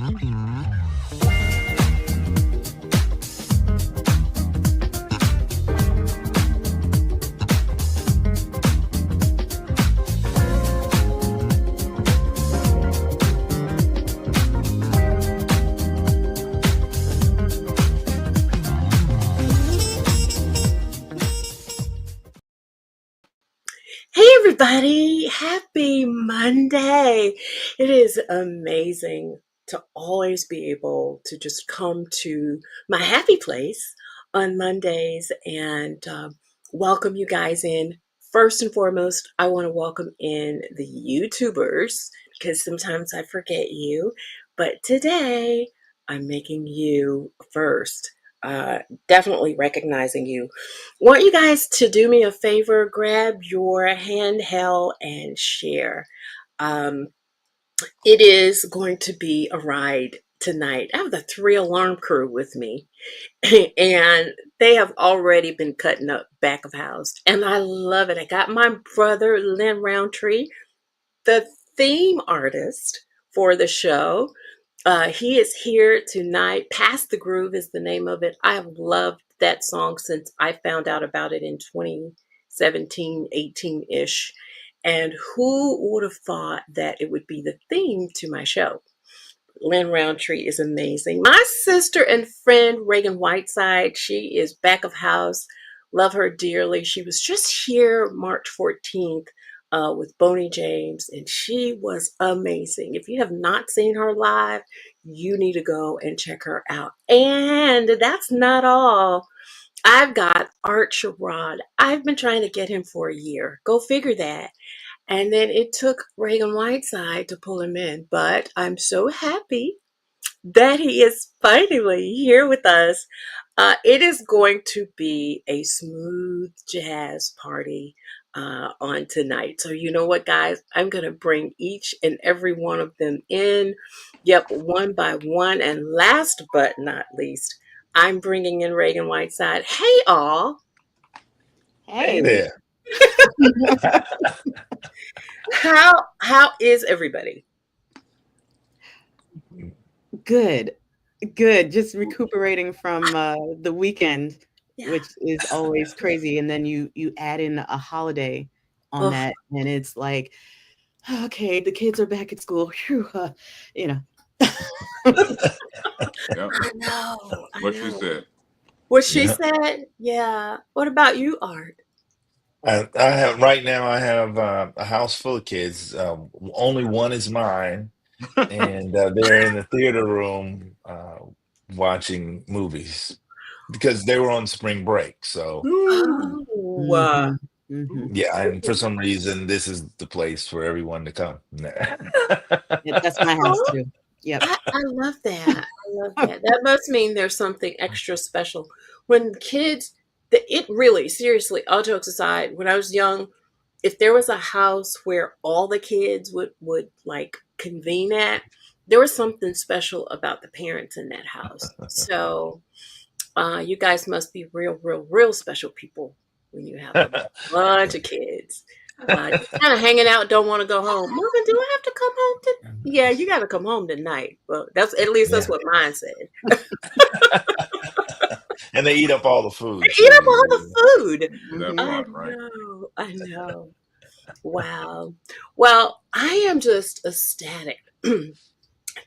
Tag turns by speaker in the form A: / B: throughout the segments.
A: Hey everybody, happy Monday. It is amazing to always be able to just come to my happy place on Mondays and welcome you guys in. First and foremost, I want to welcome in the YouTubers because sometimes I forget you, but today I'm making you first. Definitely recognizing you. Want you guys to do me a favor, grab your handheld and share. Um, it is going to be a ride tonight. I have the 3 alarm crew with me, and they have already been cutting up back of house, and I love it. I got my brother, Lynn Roundtree, the theme artist for the show. He is here tonight. Pass the Groove is the name of it. I have loved that song since I found out about it in 2017, 18-ish. And who would have thought that it would be the theme to my show? Lynn Roundtree is amazing. My sister and friend, Ragan Whiteside, she is back of house. Love her dearly. She was just here March 14th with Boney James, and she was amazing. If you have not seen her live, you need to go and check her out. And that's not all. I've got Art Sherrod. I've been trying to get him for a year. Go figure that. And then it took Ragan Whiteside to pull him in, but I'm so happy that he is finally here with us. It is going to be a smooth jazz party on tonight. So you know what, guys? I'm going to bring each and every one of them in. Yep, one by one. And last but not least, I'm bringing in Ragan Whiteside. Hey, all.
B: Hey
C: there.
A: How is everybody?
B: Good. Just recuperating from the weekend, which is always crazy. And then you add in a holiday on that, and it's like, okay, the kids are back at school. Whew, you know.
D: Yep.
A: I know.
D: What she said.
A: What she said? Yeah. What about you, Art?
C: I have right now. I have a house full of kids. Only one is mine, and they're in the theater room watching movies because they were on spring break. So
A: Oh,
C: yeah, and for some reason, this is the place for everyone to come.
B: Yeah, that's my house too. Yep.
A: I love that. I love that. That must mean there's something extra special when kids. It really, seriously, all jokes aside, when I was young, if there was a house where all the kids would like convene at, there was something special about the parents in that house. So you guys must be real special people when you have a bunch of kids. Kind of hanging out, don't want to go home. Mama, do I have to come home? Yeah, you got to come home tonight. Well, that's at least that's what mine said.
C: And they eat up all the food.
A: They eat up all the food.
D: That part, right?
A: I know. Wow. Well, I am just ecstatic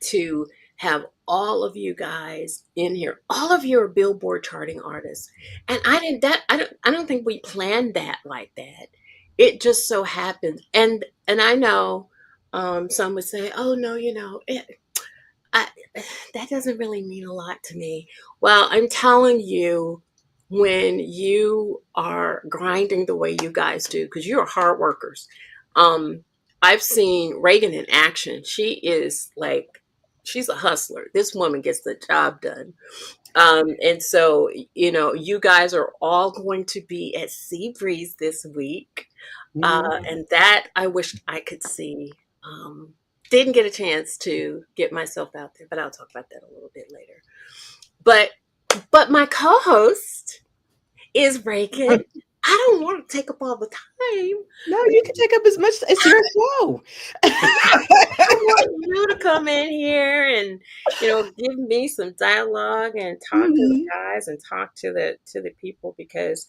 A: to have all of you guys in here. All of you are Billboard charting artists, and I don't think we planned that like that. It just so happened, and I know some would say, "Oh no, that doesn't really mean a lot to me." Well, I'm telling you, when you are grinding the way you guys do, because you're hard workers. I've seen Ragan in action. She's a hustler. This woman gets the job done. And so, you guys are all going to be at Sea Breeze this week. And that I wish I could see. Didn't get a chance to get myself out there, but I'll talk about that a little bit later. But my co-host is Ragan. I don't want to take up all the time.
B: No, you can take up as much as your show.
A: I want you to come in here and give me some dialogue and talk to the guys and talk to the people, because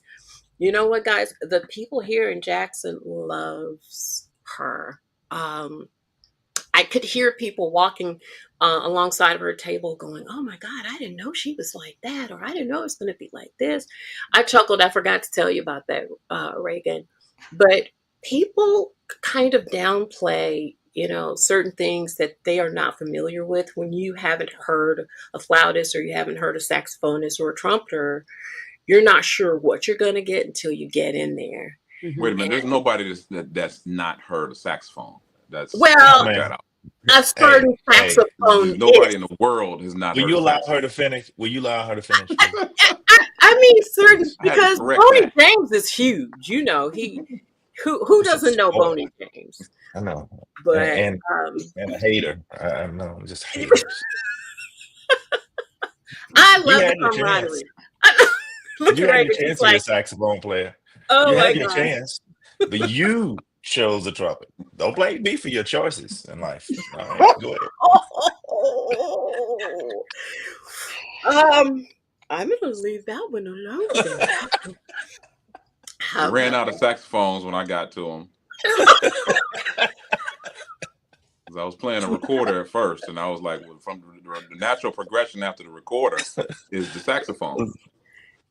A: you know what, guys, the people here in Jackson loves her. I could hear people walking alongside of her table going, "Oh my God, I didn't know she was like that," or "I didn't know it was going to be like this." I chuckled. I forgot to tell you about that, Ragan. But people kind of downplay, certain things that they are not familiar with. When you haven't heard a flautist, or you haven't heard a saxophonist or a trumpeter, you're not sure what you're going to get until you get in there.
D: Wait a minute. There's nobody that's not heard a saxophone. That's
A: Well,
D: that out.
A: a certain saxophone.
D: Nobody in the world has not.
C: Will
D: heard
C: you
D: a
C: allow
D: saxophone.
C: her to finish? Will you allow her to finish?
A: I mean, certain,
D: I had to
A: because
D: correct
A: Boney
D: that.
A: James is huge. Who doesn't know Boney James?
C: I know.
A: But
C: And a hater. I know, just haters.
A: I love
C: You
A: the
C: had your
A: camaraderie.
C: chance.
A: Look
C: You
A: at
C: had your
A: Reagan.
C: chance
A: She's
C: to be a
A: like,
C: saxophone player.
A: "Oh
C: You
A: my
C: had your
A: God."
C: chance, but you chose the trumpet. Don't blame me for your choices in life. All right, go ahead.
A: I'm gonna leave that one alone then.
D: I ran out of saxophones when I got to them. I was playing a recorder at first, and I was like, well, from the natural progression after the recorder is the saxophone.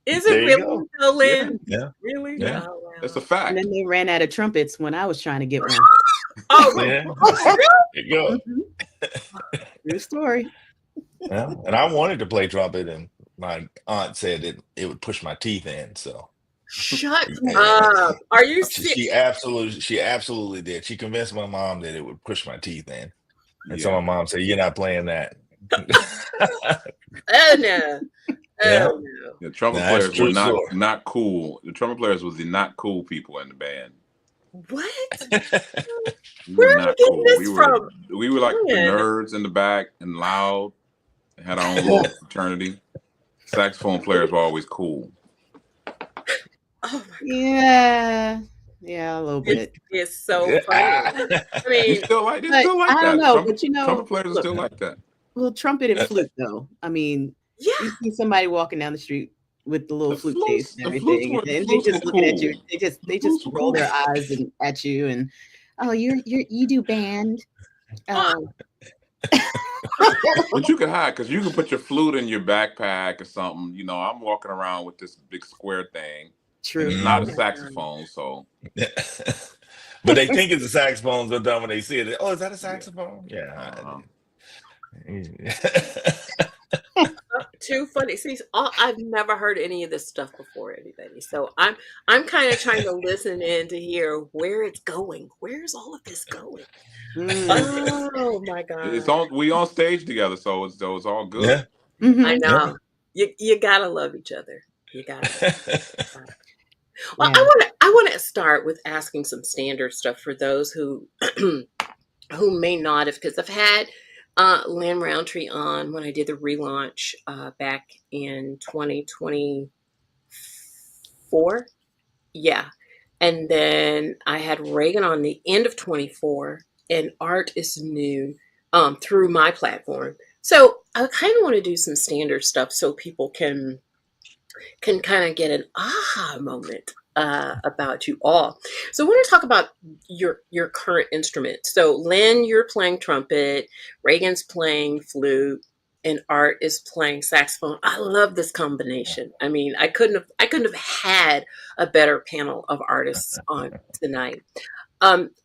A: Is it really, though, Lynn?
C: Yeah.
A: Really?
C: Yeah.
A: Oh, wow.
D: It's a fact.
B: And then they ran out of trumpets when I was trying to get one.
A: Oh,
C: Yeah.
A: really?
C: There you go.
B: True story.
C: Yeah. And I wanted to play trumpet, and my aunt said it would push my teeth in. So
A: Shut up. Are you serious?
C: She absolutely did. She convinced my mom that it would push my teeth in. And so my mom said, "You're not playing that."
A: Oh, no.
C: Yeah.
A: Oh, no.
D: The trumpet players were not cool. The trumpet players was the not cool people in the band.
A: What?
D: We
A: Where
D: were
A: are
D: not
A: you
D: cool.
A: getting this from?
D: We were like the
A: Man.
D: nerds in the back and loud. And had our own little fraternity. Saxophone players were always cool.
A: Oh my God.
B: Yeah, a little bit.
A: It's so funny. I mean,
D: They still like
B: I don't
D: that.
B: know, but
D: trumpet players are still like that.
B: Well, trumpet and flute, though. I mean,
A: yeah.
B: you see somebody walking down the street with the little flute case and everything, and they
D: flutes
B: just
D: were
B: looking at you.
D: cool.
B: They just roll their eyes at you, and oh, you do band.
D: But you can hide, because you can put your flute in your backpack or something. I'm walking around with this big square thing.
B: True.
D: It's not a saxophone, so.
C: But they think it's a saxophone, so dumb when they see it. Oh, is that a saxophone? Yeah.
A: Too funny. See, I've never heard any of this stuff before, anybody. So I'm kind of trying to listen in to hear where it's going. Where's all of this going? Oh my God!
D: We on stage together, so it's all good.
C: Yeah.
A: I know. You gotta love each other. You gotta. Well, I want to start with asking some standard stuff for those who who may not have, because I've had Lynn Roundtree on when I did the relaunch back in 2024. Yeah. And then I had Ragan on the end of 24, and Art is new through my platform. So I kind of want to do some standard stuff so people can kind of get an aha moment about you all. So I want to talk about your current instrument. So Lynn, you're playing trumpet, Reagan's playing flute, and Art is playing saxophone. I love this combination. I mean, I couldn't have had a better panel of artists on tonight.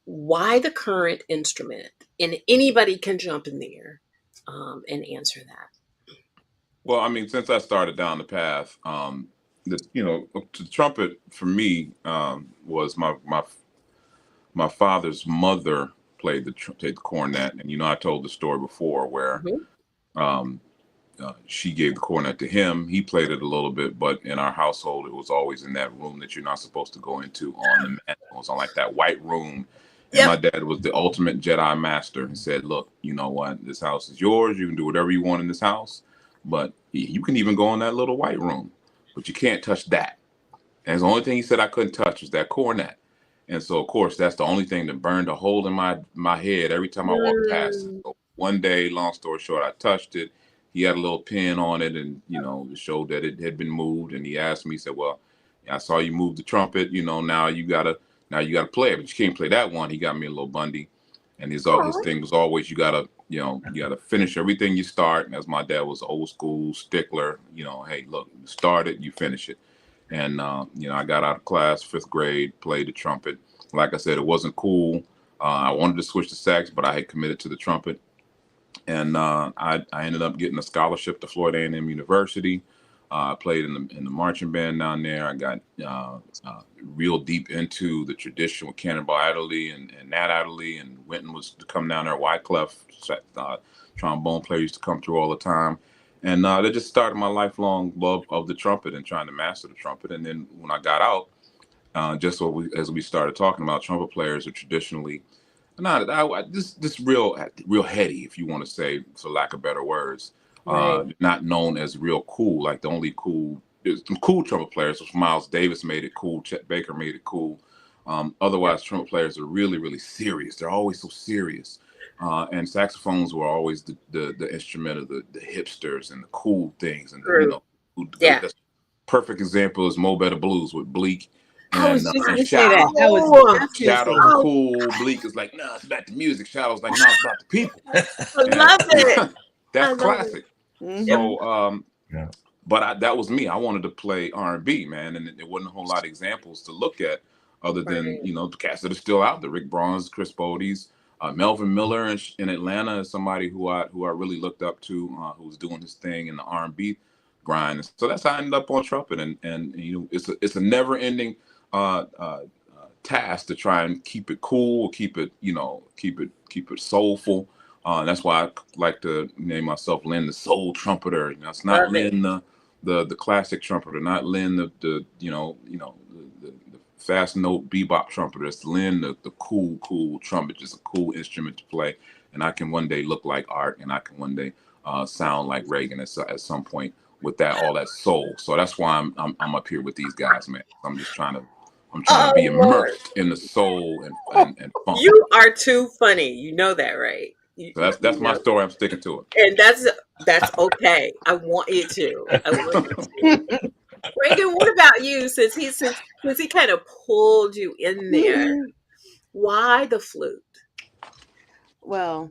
A: Why the current instrument? And anybody can jump in there and answer that.
D: Well, I mean, since I started down the path, the trumpet for me was my father's mother played the cornet, and I told the story before where she gave the cornet to him. He played it a little bit, but in our household, it was always in that room that you're not supposed to go into on the mantle. It was on like that white room. And my dad was the ultimate Jedi master and said, "Look, you know what? This house is yours. You can do whatever you want in this house, but you can even go in that little white room, but you can't touch that." And the only thing he said I couldn't touch was that cornet. And so, of course, that's the only thing that burned a hole in my head every time I walked past it. So one day, long story short, I touched it. He had a little pin on it, and it showed that it had been moved. And he asked me, he said, "Well, I saw you move the trumpet. Now you gotta play it, but you can't play that one." He got me a little Bundy, and his thing was always you gotta finish everything you start. And as my dad was old school stickler, hey, look, you start it, you finish it. And I got out of class, 5th grade, played the trumpet. Like I said, it wasn't cool. I wanted to switch to sax, but I had committed to the trumpet. And I ended up getting a scholarship to Florida A&M University. I played in the marching band down there. I got real deep into the tradition with Cannonball Adderley and Nat Adderley, and Winton was to come down there. Wyclef, trombone player, used to come through all the time. And that just started my lifelong love of the trumpet and trying to master the trumpet. And then when I got out, as we started talking about, trumpet players are traditionally not this real heady, if you want to say, for lack of better words. Not known as real cool. Like the only there's some cool trumpet players. So Miles Davis made it cool. Chet Baker made it cool. Otherwise, trumpet players are really, really serious. They're always so serious. And saxophones were always the instrument of the hipsters and the cool things. And the perfect example is Mo Better Blues with Bleak.
B: I was
D: And
B: just going to say
D: Shadow.
B: that. I was just going to say
D: Shadows are cool. Bleak is like, nah, it's about the music. Shadow's like, nah, it's about the people.
A: I love it.
D: That's classic.
B: Mm-hmm.
D: So, but that was me. I wanted to play R&B, man, and there wasn't a whole lot of examples to look at other than the cats that are still out there: Rick Barnes, Chris Bodes, Melvin Miller in Atlanta is somebody who I really looked up to, who was doing his thing in the R&B grind. And so that's how I ended up on trumpet, and it's a never ending task to try and keep it cool, keep it soulful. That's why I like to name myself Lynn the Soul Trumpeter. It's not Lynn the classic trumpeter, not Lynn the fast note bebop trumpeter. It's Lynn the cool trumpet, just a cool instrument to play. And I can one day look like Art, and I can one day sound like Ragan at some point with all that soul. So that's why I'm up here with these guys, man. I'm trying to be immersed in the soul and funk.
A: You are too funny. You know that, right?
D: So that's my story. I'm sticking to it.
A: And that's okay. I want you to. Ragan, what about you? Since he kind of pulled you in there, why the flute?
B: Well,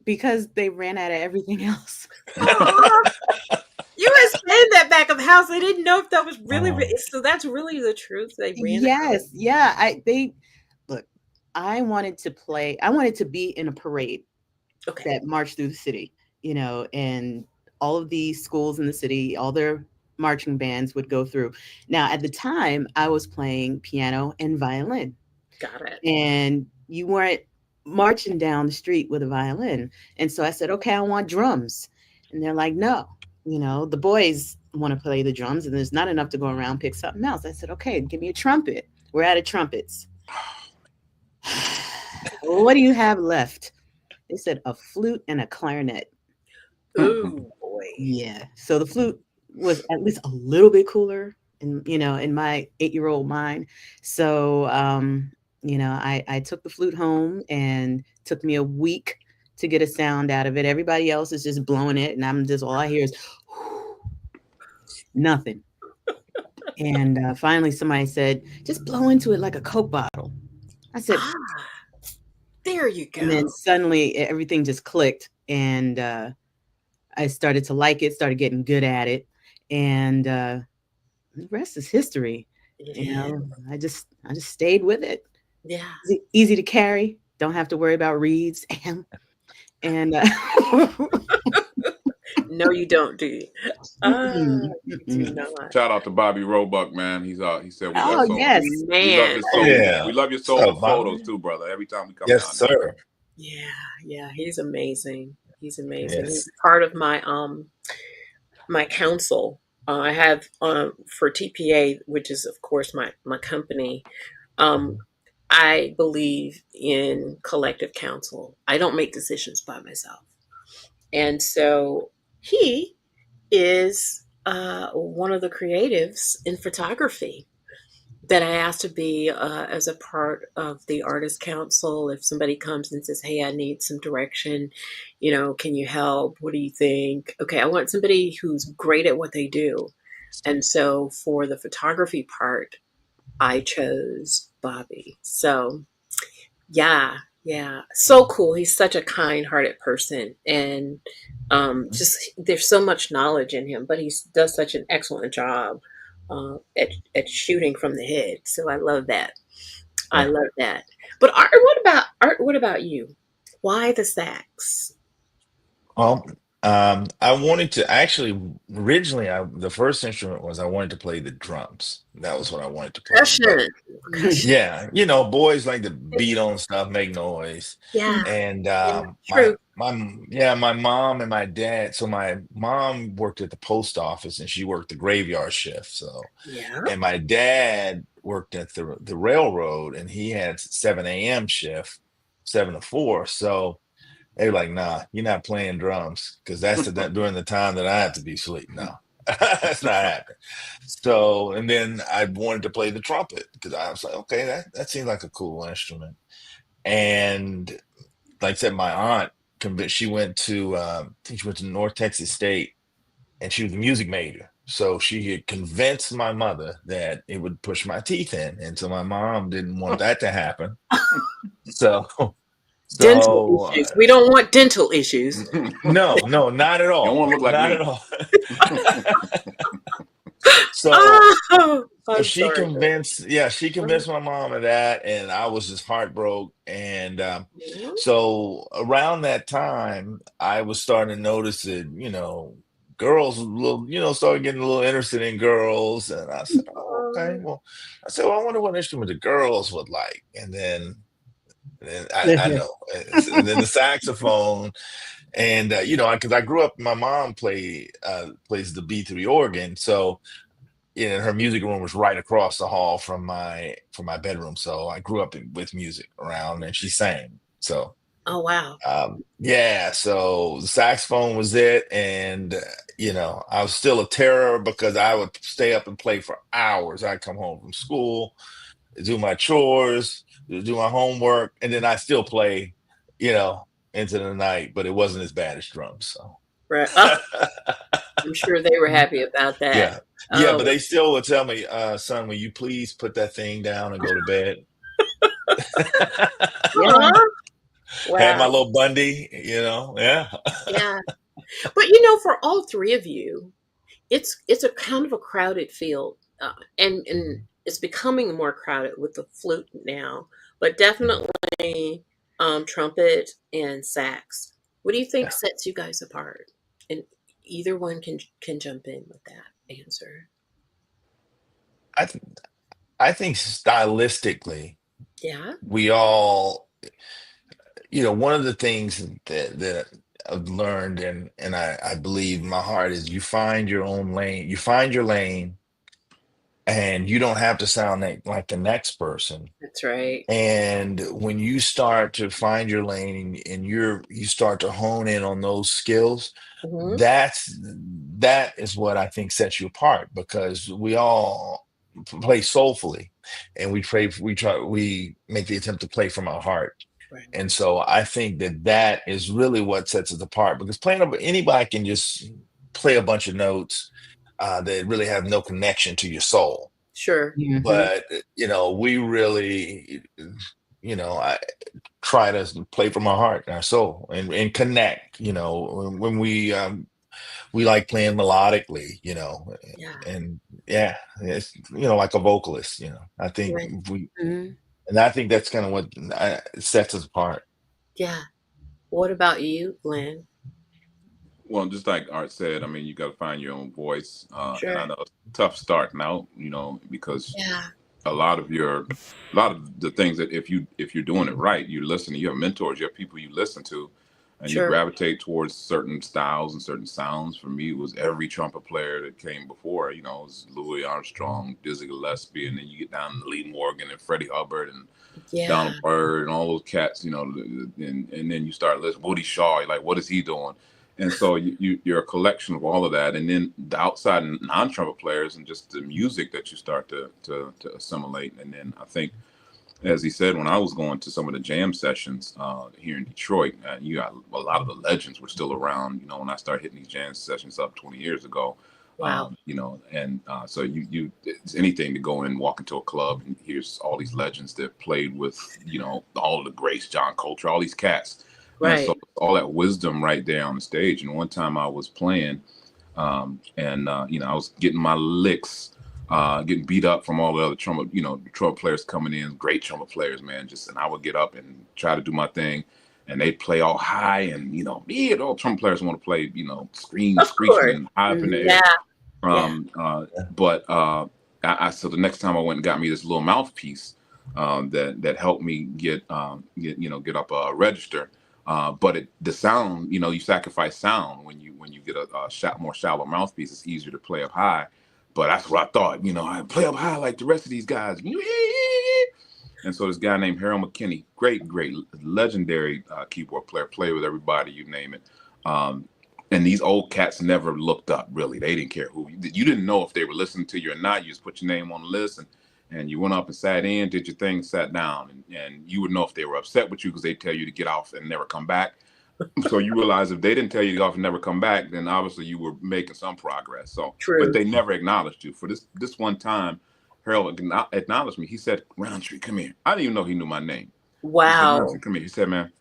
B: because they ran out of everything else.
A: You explained that back of house. I didn't know if that was really so. That's really the truth. They ran.
B: Yes, yeah. I wanted to play. I wanted to be in a parade that marched through the city. And all of these schools in the city, all their marching bands would go through. Now, at the time, I was playing piano and violin.
A: Got it.
B: And you weren't marching down the street with a violin. And so I said, okay, I want drums. And they're like, no, the boys want to play the drums and there's not enough to go around, pick something else. I said, okay, give me a trumpet. We're out of trumpets. What do you have left? They said a flute and a clarinet.
A: Ooh, boy.
B: Yeah. So the flute was at least a little bit cooler in my 8-year-old mind. So, I took the flute home, and it took me a week to get a sound out of it. Everybody else is just blowing it, and all I hear is nothing. And finally somebody said, just blow into it like a Coke bottle. I said,
A: there you go.
B: And then suddenly everything just clicked, and I started to like it, started getting good at it, and the rest is history. I just stayed with it.
A: Yeah.
B: Easy to carry. Don't have to worry about reeds. And
A: no, you don't, do you?
B: Do
A: not.
D: Shout out to Bobby Roebuck, man. He said we got soul.
B: Yes,
A: man.
D: We love your soul photos too, brother. Every time we come down.
C: Sir.
A: Yeah. He's amazing. He's
C: Yes.
A: He's part of my my council. I have for TPA, which is of course my company. I believe in collective counsel. I don't make decisions by myself. And so he is one of the creatives in photography. that I asked to be as a part of the artist council. If somebody comes and says, "Hey, I need some direction, can you help? What do you think?" Okay, I want somebody who's great at what they do. And so for the photography part, I chose Bobby. So yeah, yeah, so cool. He's such a kind-hearted person, and just there's so much knowledge in him, but he does such an excellent job at shooting from the head. So I love that. I
C: Yeah.
A: love that. But Art? What about you? Why the sax?
C: Well, I wanted to actually originally the first instrument was I wanted to play the drums. That was what I wanted to play. But
A: Percussion. Percussion.
C: yeah, boys like to beat on stuff, make noise.
A: Yeah.
C: And
A: Yeah. True.
C: my mom and my dad. So my mom worked at the post office and she worked the graveyard shift. So
A: Yeah.
C: and my dad worked at the railroad and he had 7 a.m. shift, 7 to 4. So they were like, nah, you're not playing drums because that during the time that I have to be asleep. No, that's not happening. So, and then I wanted to play the trumpet because I was like, okay, that seems like a cool instrument. And like I said, my aunt convinced, she went to, I think she went to North Texas State and she was a music major. So she had convinced my mother that it would push my teeth in. And so my mom didn't want that to happen. So,
A: Dental
C: so
A: issues. We don't want dental issues.
C: no, not at
D: You don't
C: all.
D: want to look like
C: Not at
D: me.
C: all. So
A: Oh,
C: so
A: I'm
C: she
A: sorry.
C: convinced, yeah, she convinced my mom of that, and I was just heartbroken. And
A: Mhm.
C: so around that time, I was starting to notice that, girls a little, started getting a little interested in girls. And I said, oh, okay. Well, I said, well, I wonder what instrument the girls would like. And then I know. And then the saxophone. And because I grew up, my mom plays the B3 organ, so her music room was right across the hall from my bedroom. So I grew up with music around, and she sang. So
A: Oh, wow.
C: yeah, so the saxophone was it, and I was still a terror because I would stay up and play for hours. I'd come home from school, do my chores, do my homework, and then I still play, you know, into the night, but it wasn't as bad as drums. So
A: Right. Oh, I'm sure they were happy about that.
C: yeah. Yeah, but
A: Oh,
C: they still would tell me, son, will you please put that thing down and go to bed?
B: Yeah.
A: aw,
C: Had my
A: wow.
C: little Bundy, yeah.
A: Yeah. But for all three of you, it's a kind of a crowded field, and it's becoming more crowded with the flute now. But
C: Mhm.
A: definitely, trumpet and sax. What do you think
C: Yeah.
A: sets you guys apart? And either one can jump in with that answer.
C: I th- I think stylistically,
A: Yeah.
C: we all, one of the things that I've learned, and I believe in my heart, is you find your own lane. You find your lane, and you don't have to sound like the next person.
A: That's right.
C: And when you start to find your lane and you start to hone in on those skills,
A: Hmm.
C: that is what I think sets you apart, because we all play soulfully, and we make the attempt to play from our heart.
A: Right.
C: And so I think that is really what sets us apart, because anybody can just play a bunch of notes that really have no connection to your soul.
A: Sure.
B: Mhm.
C: But we really, I try to play from our heart and our soul, and connect. We like playing melodically,
A: Yeah.
C: and yeah, it's like a vocalist. I think
A: Right.
C: we,
B: Mhm.
C: and I think that's kind of what sets us apart.
A: Yeah. What about you, Glenn?
D: Well, just like Art said, I mean, you got to find your own voice, and
A: Sure.
D: I know it's tough starting out, because
A: Yeah.
D: a lot of the things that if you're doing it right, you're listening, you have mentors, you have people you listen to, and you
A: Sure.
D: gravitate towards certain styles and certain sounds. For me, it was every trumpet player that came before. It was Louis Armstrong, Dizzy Gillespie, and then you get down to Lee Morgan and Freddie Hubbard and
A: Yeah.
D: Donald Byrd and all those cats, and then you start listening. Woody Shaw, you're like, what is he doing? And so you're a collection of all of that, and then the outside non-trumpet players and just the music that you start to assimilate. And then I think, as he said, when I was going to some of the jam sessions here in Detroit, you got a lot of the legends were still around. You know, when I started hitting these jam sessions up 20 years ago,
A: Wow.
D: you know, and so it's anything to go in, walk into a club, and here's all these legends that played with, you know, all of the greats, John Coltrane, all these cats. And so
A: Right.
D: all that wisdom right there on the stage. And one time I was playing, you know, I was getting my licks, getting beat up from all the other trumpet, you know, trumpet players coming in, great trumpet players, man. Just, and I would get up and try to do my thing, and they'd play all high, and you know, all trumpet players want to play, you know, screeching
A: Of course.
D: and high up in the
A: Yeah.
D: air.
A: Yeah.
D: But so the next time I went and got me this little mouthpiece that helped me get up a register. But the sound, you know, you sacrifice sound when you get a more shallow mouthpiece. It's easier to play up high. But that's what I thought. You know, I play up high like the rest of these guys. And so this guy named Harold McKinney, great legendary keyboard player, played with everybody, you name it. And these old cats never looked up, really. They didn't care who. You didn't know if they were listening to you or not. You just put your name on the list, and you went up and sat in, did your thing, sat down. And you would know if they were upset with you because they tell you to get off and never come back. So you realize if they didn't tell you to get off and never come back, then obviously you were making some progress. So,
A: True.
D: but they never acknowledged you. For this one time, Harold acknowledged me. He said, "Roundtree, come here." I didn't even know he knew my name.
A: Wow.
D: He said, "Roundtree, come here." He said, "Man,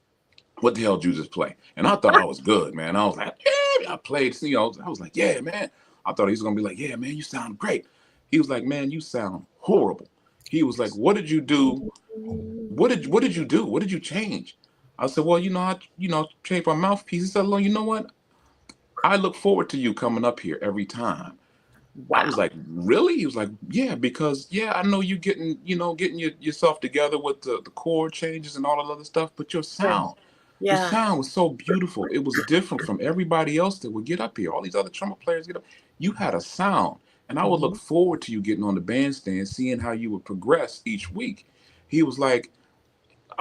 D: what the hell did you just play?" And I thought I was good, man. I was like, yeah, I played, you know, I was like, yeah, man. I thought he was going to be like, yeah, man, you sound great. He was like, man, you sound horrible. He was like, what did you do? What did you do? What did you change? I said, well, you know, I changed my mouthpiece. He said, well, you know what? I look forward to you coming up here every time.
A: Wow.
D: I was like, really? He was like, yeah, because I know you getting yourself together with the chord changes and all that other stuff, but your sound.
A: Yeah.
D: The sound was so beautiful. It was different from everybody else that would get up here. All these other trumpet players get up. You had a sound. And I would look forward to you getting on the bandstand, seeing how you would progress each week. He was like,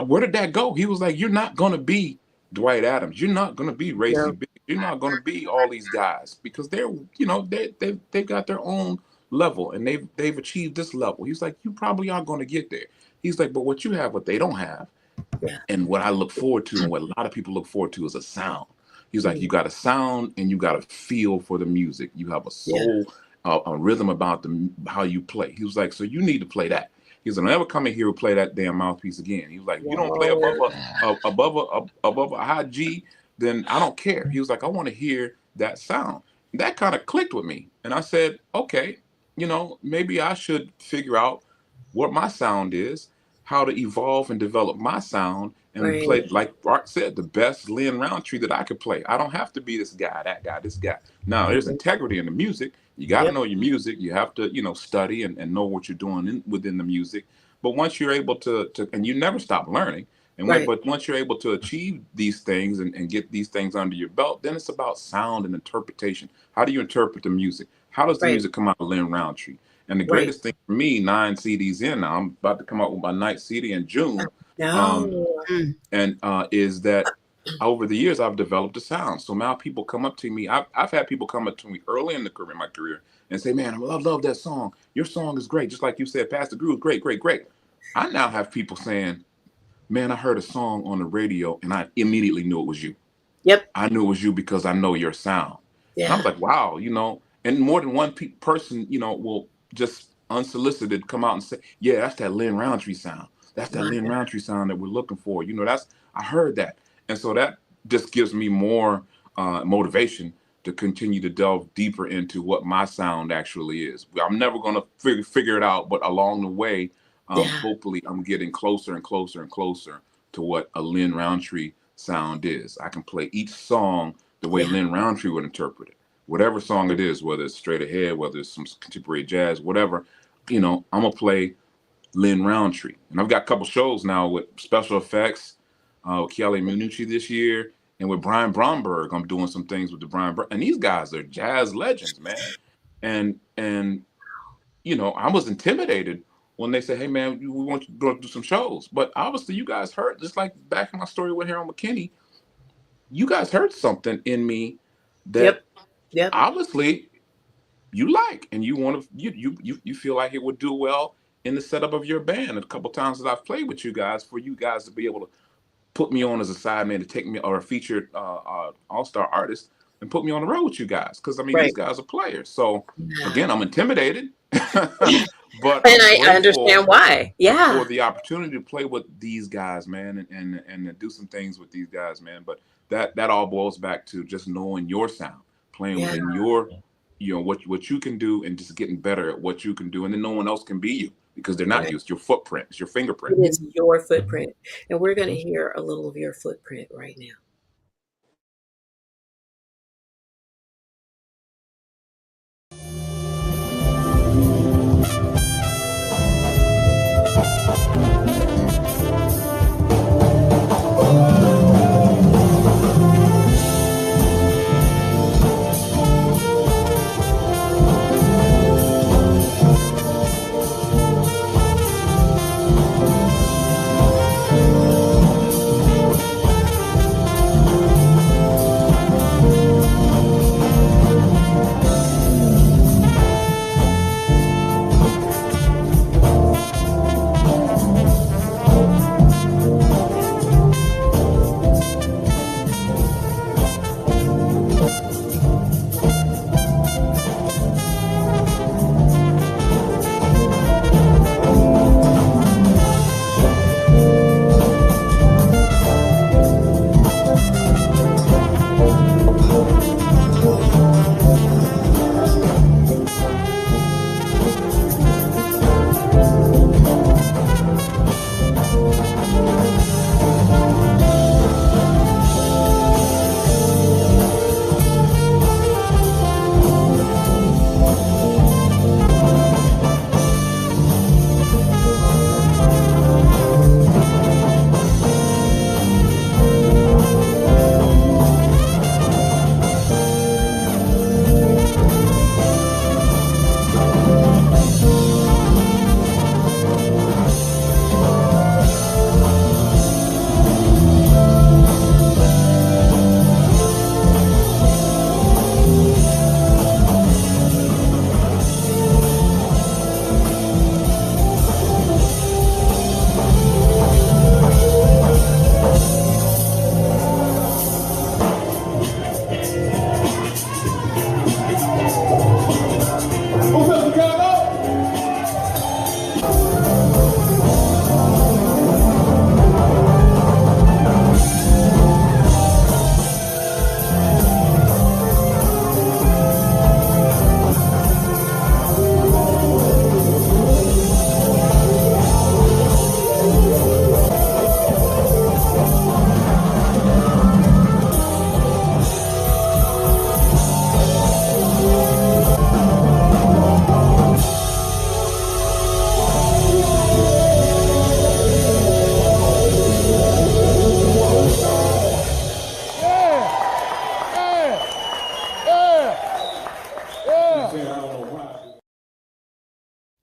D: where did that go? He was like, you're not going to be Dwight Adams. You're not going to be Ray C. Big. You're not going to be all these guys because they're, you know, they've got their own level and they've achieved this level. He's like, you probably aren't going to get there. He's like, but what you have, what they don't have.
A: Yeah.
D: And what I look forward to and what a lot of people look forward to is a sound. He's like, you got a sound and you got a feel for the music. You have a soul, a rhythm about how you play. He was like, so you need to play that. He was like, never come in here and play that damn mouthpiece again. He was like, you don't play above a high G, then I don't care. He was like, I want to hear that sound. And that kind of clicked with me. And I said, okay, you know, maybe I should figure out what my sound is, how to evolve and develop my sound and play, like Art said, the best Lynn Roundtree that I could play. I don't have to be this guy, that guy, this guy. Now, there's integrity in the music. You got to know your music. You have to, you know, study and know what you're doing within the music. But once you're able to and you never stop learning. And but once you're able to achieve these things and get these things under your belt, then it's about sound and interpretation. How do you interpret the music? How does the music come out of Lynn Roundtree? And the greatest thing for me, 9 CDs in now, I'm about to come out with my 9th CD in June. Is that over the years I've developed a sound. So now people come up to me. I've had people come up to me early in my career and say, "Man, I love that song. Your song is great." Just like you said, Pastor Groove, great. I now have people saying, "Man, I heard a song on the radio and I immediately knew it was you."
A: Yep.
D: I knew it was you because I know your sound.
A: Yeah.
D: And I was like, wow, you know, and more than one person, you know, will just unsolicited come out and say, yeah, that's that Lynn Roundtree sound. That's that Lynn Roundtree sound that we're looking for. You know, I heard that. And so that just gives me more motivation to continue to delve deeper into what my sound actually is. I'm never going to figure it out, but along the way, hopefully I'm getting closer and closer and closer to what a Lynn Roundtree sound is. I can play each song the way Lynn Roundtree would interpret it. Whatever song it is, whether it's straight ahead, whether it's some contemporary jazz, whatever, you know, I'm going to play Lynn Roundtree. And I've got a couple shows now with special effects, with Chiale Minucci this year, and with Brian Bromberg. I'm doing some things with and these guys are jazz legends, man. And you know, I was intimidated when they said, "Hey, man, we want you to go do some shows." But obviously, you guys heard, just like back in my story with Harold McKinney, you guys heard something in me that
A: Yep. Yep.
D: obviously you like, and you want to you feel like it would do well in the setup of your band. A couple times that I've played with you guys, for you guys to be able to put me on as a sideman, to take me, or a featured all-star artist, and put me on the road with you guys, because I mean these
A: Right.
D: guys are players. So
A: Yeah.
D: again, I'm intimidated, but
A: And
D: I'm
A: I understand
D: grateful
A: why.
D: for
A: Yeah.
D: the opportunity to play with these guys, man, and to do some things with these guys, man. But that all boils back to just knowing your sound, playing
A: Yeah.
D: within your, what you can do, and just getting better at what you can do, and then no one else can be you, because they're not
A: Right.
D: you. It's your footprint, it's your
A: It
D: fingerprint.
A: is your footprint. And we're going to hear a little of your footprint right now.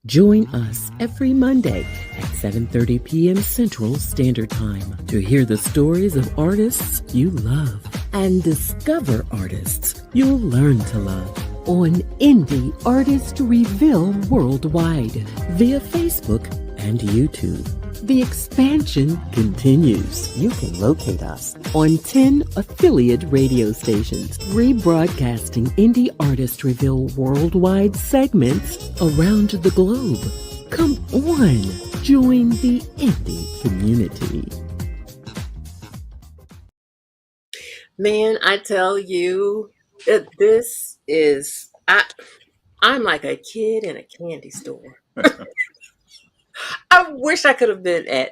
E: Join us every Monday at 7:30 p.m. Central Standard Time to hear the stories of artists you love and discover artists you'll learn to love on Indie Artist Reveal Worldwide via Facebook and YouTube. The expansion continues. You can locate us on 10 affiliate radio stations, rebroadcasting Indie Artist Reveal Worldwide segments around the globe. Come on, join the indie community.
A: Man, I tell you, this is, I'm like a kid in a candy store. I wish I could have been at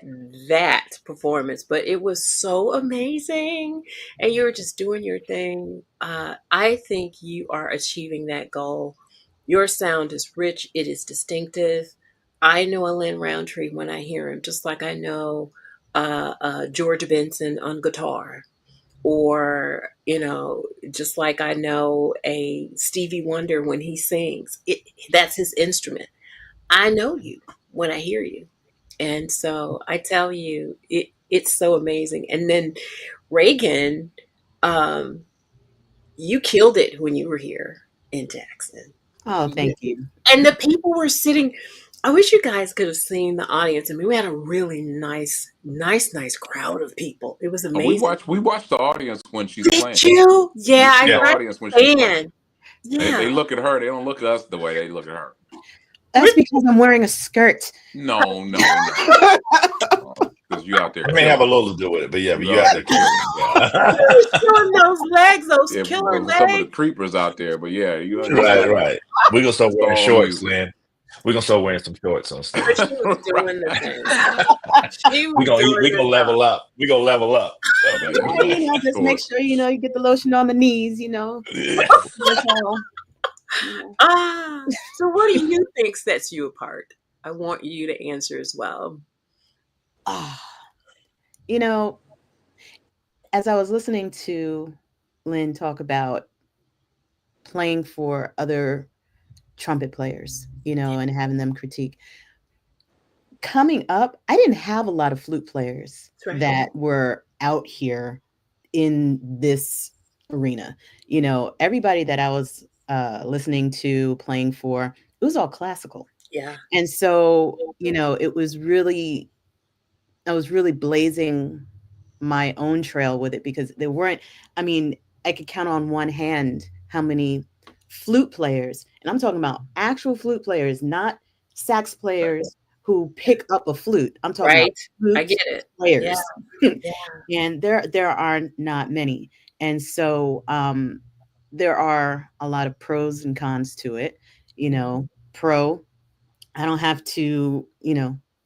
A: that performance, but it was so amazing. And you were just doing your thing. I think you are achieving that goal. Your sound is rich, it is distinctive. I know a Lynn Roundtree when I hear him, just like I know George Benson on guitar, or, just like I know a Stevie Wonder when he sings. That's his instrument. I know you when I hear you. And so I tell you, it's so amazing. And then Ragan, um, you killed it when you were here in Jackson.
B: Oh, thank you.
A: And the people were sitting. I wish you guys could have seen the audience. I mean, we had a really nice crowd of people. It was amazing.
D: We watch the audience when she's playing.
A: Did you? Yeah,
D: We see
A: I
D: the audience when she's playing.
A: understand. Yeah.
D: They look at her. They don't look at us the way they look at her.
B: That's because I'm wearing a skirt.
D: No. Because you out there.
C: I may have a little to do with it, but yeah, but you out there killing. Yeah.
A: Showing those legs, those killer legs.
D: Some of the creepers out there, but yeah, you
C: right. We're gonna start wearing shorts, man. We're gonna start wearing some shorts on stage.
A: She was doing the thing.
C: We're gonna level up. We're gonna level up.
B: So, just make sure you get the lotion on the knees. Yeah.
A: So what do you think sets you apart? I want you to answer as well.
B: As I was listening to Lynn talk about playing for other trumpet players, and having them critique. Coming up, I didn't have a lot of flute players that were out here in this arena. Everybody that I was listening to, playing for, it was all classical.
A: Yeah.
B: And so, it was really, I was really blazing my own trail with it, because there weren't, I could count on one hand how many flute players, and I'm talking about actual flute players, not sax players who pick up a flute. I'm talking about flute
A: I get it.
B: players.
A: Yeah.
B: And there are not many. And so there are a lot of pros and cons to it. Pro, I don't have to,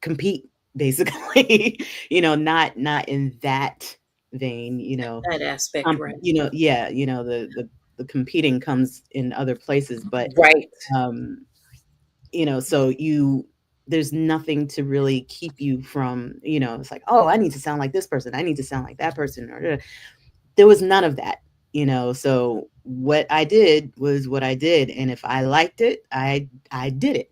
B: compete, basically, not in that vein,
A: that aspect, right.
B: The competing comes in other places, but so there's nothing to really keep you from, it's like, oh, I need to sound like this person, I need to sound like that person, or there was none of that, so what I did was what I did, and if I liked it, I did it.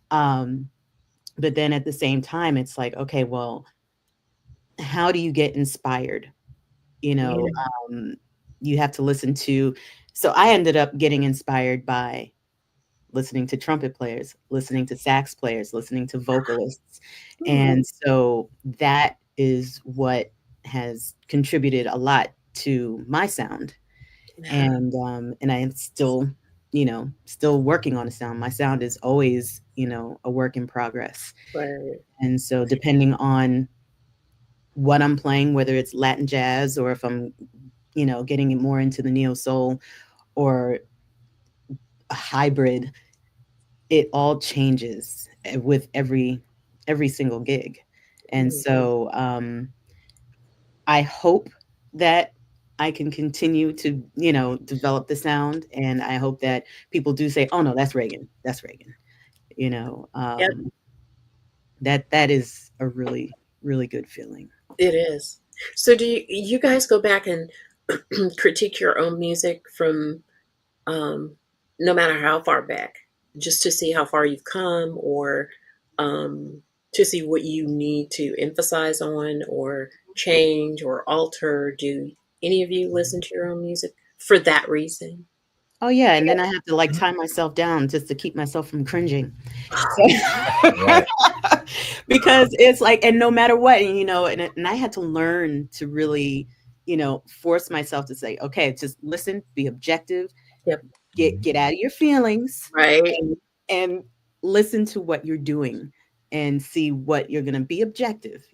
B: But then at the same time, it's like, okay, well, how do you get inspired? You have to listen to, so I ended up getting inspired by listening to trumpet players, listening to sax players, listening to vocalists. And so that is what has contributed a lot to my sound. And I am still, still working on a sound. My sound is always, a work in progress.
A: Right.
B: And so depending on what I'm playing, whether it's Latin jazz, or if I'm, getting it more into the neo soul or a hybrid, it all changes with every single gig. And so I hope that I can continue to, develop the sound. And I hope that people do say, oh no, that's Ragan. That's Ragan. That is a really, really good feeling.
A: It is. So do you guys go back and critique your own music from no matter how far back, just to see how far you've come, or to see what you need to emphasize on or change or alter? Do any of you listen to your own music for that reason?
B: Oh yeah, and then I have to tie myself down just to keep myself from cringing. Because it's like, and no matter what, and I had to learn to really, force myself to say, okay, just listen, be objective, get out of your feelings,
A: right,
B: and listen to what you're doing and see what you're gonna be objective,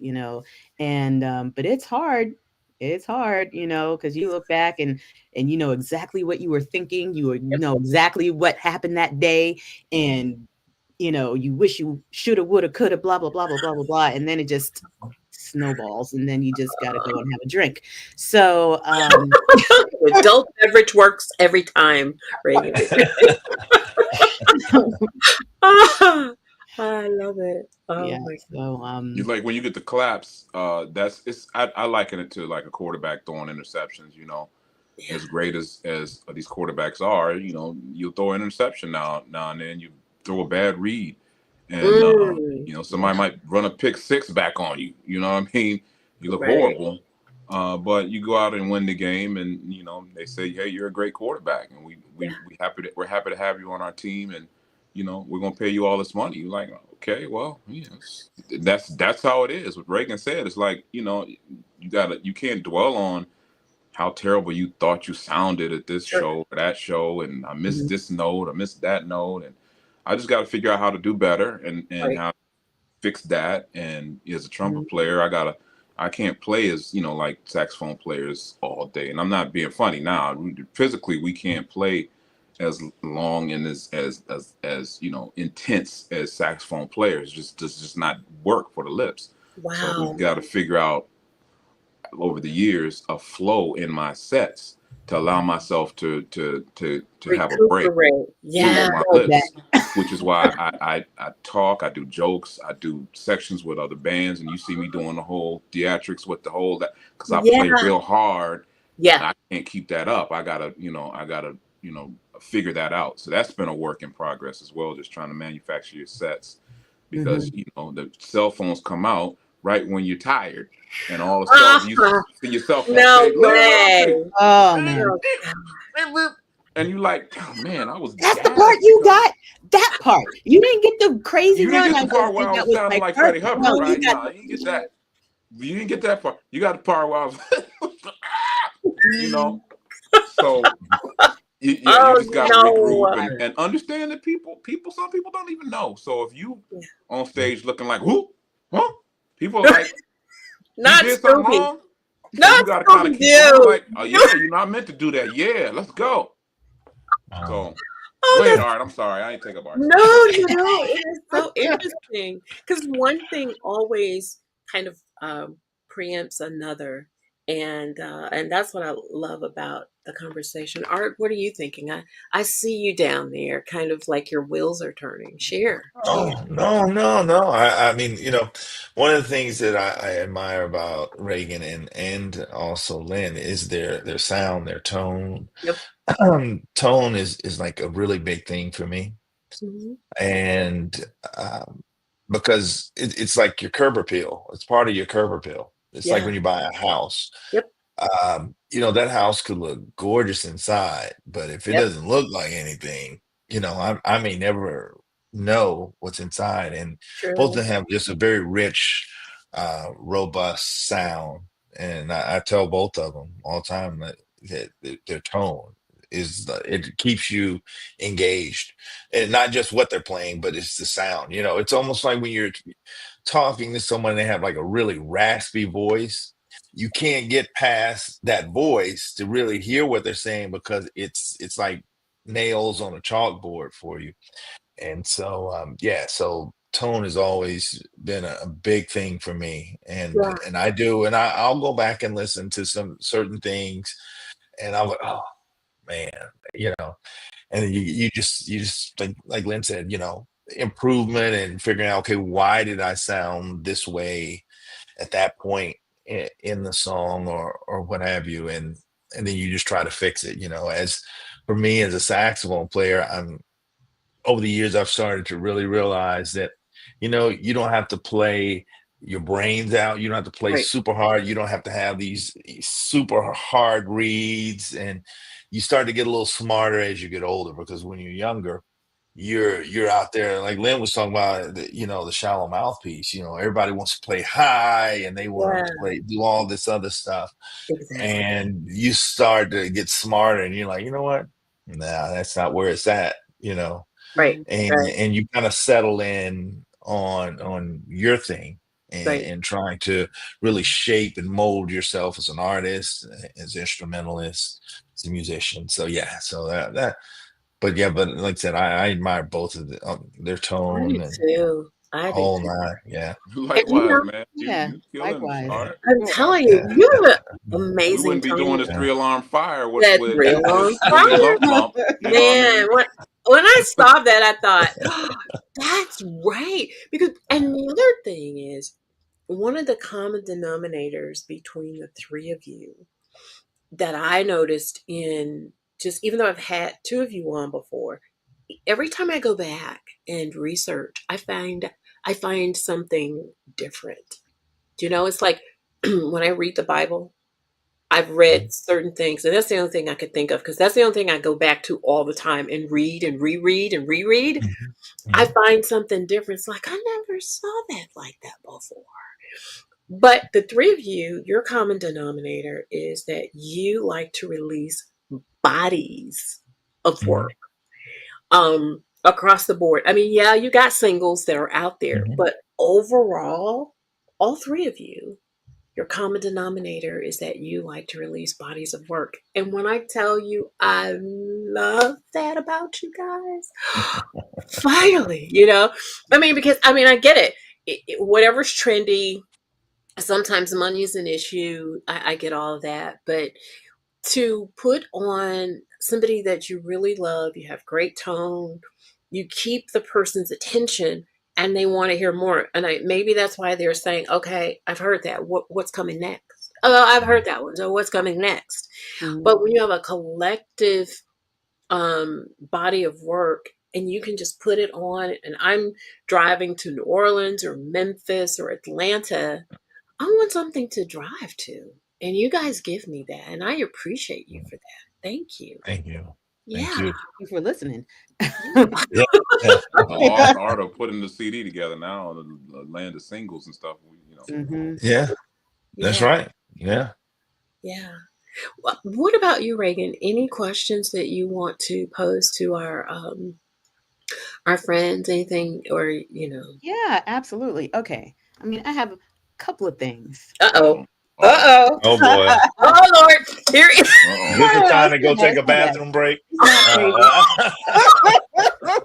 B: and but it's hard. It's hard, because you look back and you know exactly what you were thinking. You know exactly what happened that day, and you wish you shoulda, woulda, coulda, blah blah blah blah blah blah blah, and then it just snowballs, and then you just got to go and have a drink. So
A: adult beverage works every time, right? I love it. Oh
B: yeah.
A: My
B: God.
D: So like when you get the claps, I liken it to like a quarterback throwing interceptions. As great as these quarterbacks are, you'll throw an interception now and then. You throw a bad read, and somebody might run a pick six back on you. You know what I mean? You look horrible. But you go out and win the game, and they say, "Hey, you're a great quarterback, and
A: Yeah.
D: we're happy to have you on our team, and we're gonna pay you all this money." You're like, okay, well, that's how it is. What Reagan said, it's like you can't dwell on how terrible you thought you sounded at this
A: Sure.
D: show or that show, and I missed
A: Mhm.
D: this note, I missed that note, and I just got to figure out how to do better and
A: Right.
D: how to fix that. And as a trumpet
A: Mhm.
D: player, I can't play as like saxophone players all day, and I'm not being funny now. Physically, we can't play as long and as intense as saxophone players. Just does just not work for the lips. So we've
A: Wow.
D: got to figure out over the years a flow in my sets to allow myself to have a break
A: Recuperate.
B: I
A: Yeah.
D: with my
B: love that.
D: lips, which is why I talk, I do jokes, I do sections with other bands, and you see me doing the whole theatrics with the whole that because I
A: Yeah.
D: play real hard.
A: Yeah.
D: I can't keep that up. I gotta figure that out. So that's been a work in progress as well, just trying to manufacture your sets because
A: Mhm.
D: the cell phones come out right when you're tired, and all of a sudden you
A: Uh-huh.
D: see yourself on
A: No
D: stage. Lynn, what I say?
A: way.
B: Oh,
D: Lynn,
B: man.
A: Oh, God.
D: and you like, oh, man, I was
B: That's the part
D: gassed
B: you
D: because
B: got. That part. You didn't get the crazy
D: you didn't
B: one
D: get
B: I
D: the
B: just
D: part where
B: did.
D: I
B: That
D: was
B: was
D: sounding
B: my
D: like Freddie
B: perfect.
D: Hubbard,
B: No, you
D: right?
B: got
D: No, you didn't get that. You didn't get that part. You got the part where I was, you know. So you
A: Oh,
D: just got to regroup
A: no.
D: and understand that some people don't even know. So if you
A: Yeah.
D: on stage looking like who, huh? People are like, he
A: Not
D: did something
A: Scooby.
D: wrong. So you
A: Not
D: got to kind of
A: Scooby
D: keep going,
A: Doo.
D: like, oh yeah, I meant to do that. Yeah, let's go. So go
A: Oh,
D: ahead,
A: that's
D: Art. I'm sorry, I ain't take up Art's
A: no,
D: time. Go ahead.
A: no. It is so interesting because one thing always kind of preempts another, and that's what I love about the conversation. Art, what are you thinking? I see you down there, kind of like your wheels are turning. Share, share.
C: Oh, no, no, no. I mean, one of the things that I admire about Reagan and also Lynn is their sound, their tone.
A: Yep.
C: Tone is like a really big thing for me.
A: Mhm.
C: And because it's like your curb appeal. It's part of your curb appeal. It's like
A: Yeah.
C: when you buy a house.
A: Yep.
C: That house could look gorgeous inside, but if it
A: Yep.
C: doesn't look like anything, I may never know what's inside. And both of
A: True.
C: them have just a very rich, robust sound. And I tell both of them all the time that their tone it keeps you engaged, and not just what they're playing, but it's the sound. It's almost like when you're talking to someone, they have like a really raspy voice. You can't get past that voice to really hear what they're saying because it's like nails on a chalkboard for you. And so yeah, so tone has always been a big thing for me. and
A: Yeah.
C: and I do, and I'll go back and listen to some certain things, and I'm like, oh man, you know and then you just like Lynn said, improvement and figuring out, okay, why did I sound this way at that point in the song, or what have you, and then you just try to fix it. As for me as a saxophone player, I'm over the years I've started to really realize that you don't have to play your brains out. You don't have to play
A: Right.
C: super hard. You don't have to have these super hard reads, and you start to get a little smarter as you get older, because when you're younger, you're out there like Lynn was talking about, the shallow mouthpiece. Everybody wants to play high, and they want
A: Yeah.
C: to do all this other stuff,
A: Exactly.
C: and you start to get smarter, and you're like, you know what, nah, that's not where it's at.
A: Right.
C: And
A: Right.
C: and you kind of settle in on your thing,
A: Right.
C: and trying to really shape and mold yourself as an artist, as instrumentalist, as a musician. So yeah, so that but yeah, but like I said, I admire both of their
A: I do
C: tone and
A: too.
C: the
A: I do
C: whole
A: too.
C: nine. Yeah.
A: And
D: Likewise, man.
B: Yeah,
D: You killing
B: likewise.
C: Yeah.
D: Art.
A: I'm
B: Well,
A: telling you,
C: Yeah.
A: you have an
D: We
A: amazing
D: wouldn't be doing
A: tone.
D: this
C: Yeah.
D: 3 alarm fire
A: That
D: with
A: real on
D: Lily
A: fire.
D: Lump Lump. You know what I
A: Man,
D: mean?
A: when I saw that, I thought, oh, that's right. Because, and the other thing is, one of the common denominators between the three of you that I noticed in just, even though I've had two of you on before, every time I go back and research, I find something different. It's like when I read the Bible. I've read certain things, and that's the only thing I could think of, because that's the only thing I go back to all the time and read and reread and reread. I find something different. It's like, I never saw that like that before. But the three of you, your common denominator is that you like to release bodies of work across the board. I mean, yeah, you got singles that are out there, but overall, all three of you, your common denominator is that you like to release bodies of work. And when I tell you, I love that about you guys, finally, I mean, because I get it. Whatever's trendy, sometimes money is an issue. I get all of that. But to put on somebody that you really love, you have great tone, you keep the person's attention, and they want to hear more. And maybe that's why they're saying, okay, I've heard that. What's coming next? Oh, I've heard that one. So what's coming next? But when you have a collective body of work and you can just put it on, and I'm driving to New Orleans or Memphis or Atlanta, I want something to drive to. And you guys give me that. And I appreciate you for that. Thank you.
C: Thank you.
A: Yeah.
C: Thank you.
B: Thank you for listening.
C: Yeah.
D: Art of putting the CD together now, the land of singles and stuff.
C: Yeah. That's right. Yeah.
A: Yeah. What about you, Ragan? Any questions that you want to pose to our friends? Anything, or
B: Yeah, absolutely. Okay. I mean, I have a couple of things.
A: Uh-oh.
C: Oh boy.
A: Oh Lord. Here it is.
C: This is time to go take a bathroom break.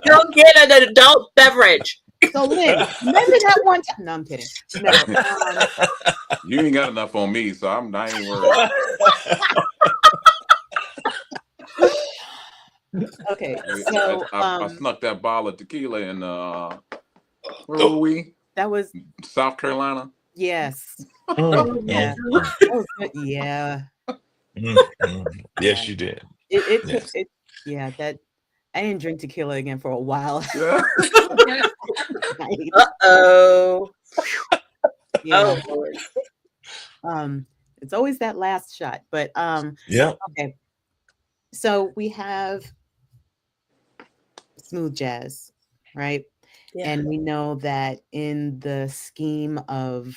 A: Don't get an adult beverage.
B: So Lynn, remember that one time? No, I'm kidding. No.
D: You ain't got enough on me, so I ain't worried.
B: Okay, so
D: I snuck that bottle of tequila in where were we?
B: That was
D: South Carolina.
B: Yes.
A: Yeah.
B: That was good. Yeah.
C: Yes, you did.
B: Yeah, that I didn't drink tequila again for a while.
D: Yeah.
A: Uh-oh.
B: Yeah.
A: Oh Lord.
B: It's always that last shot, but
C: Yeah.
B: okay. So we have smooth jazz, right?
A: Yeah.
B: And we know that in the scheme of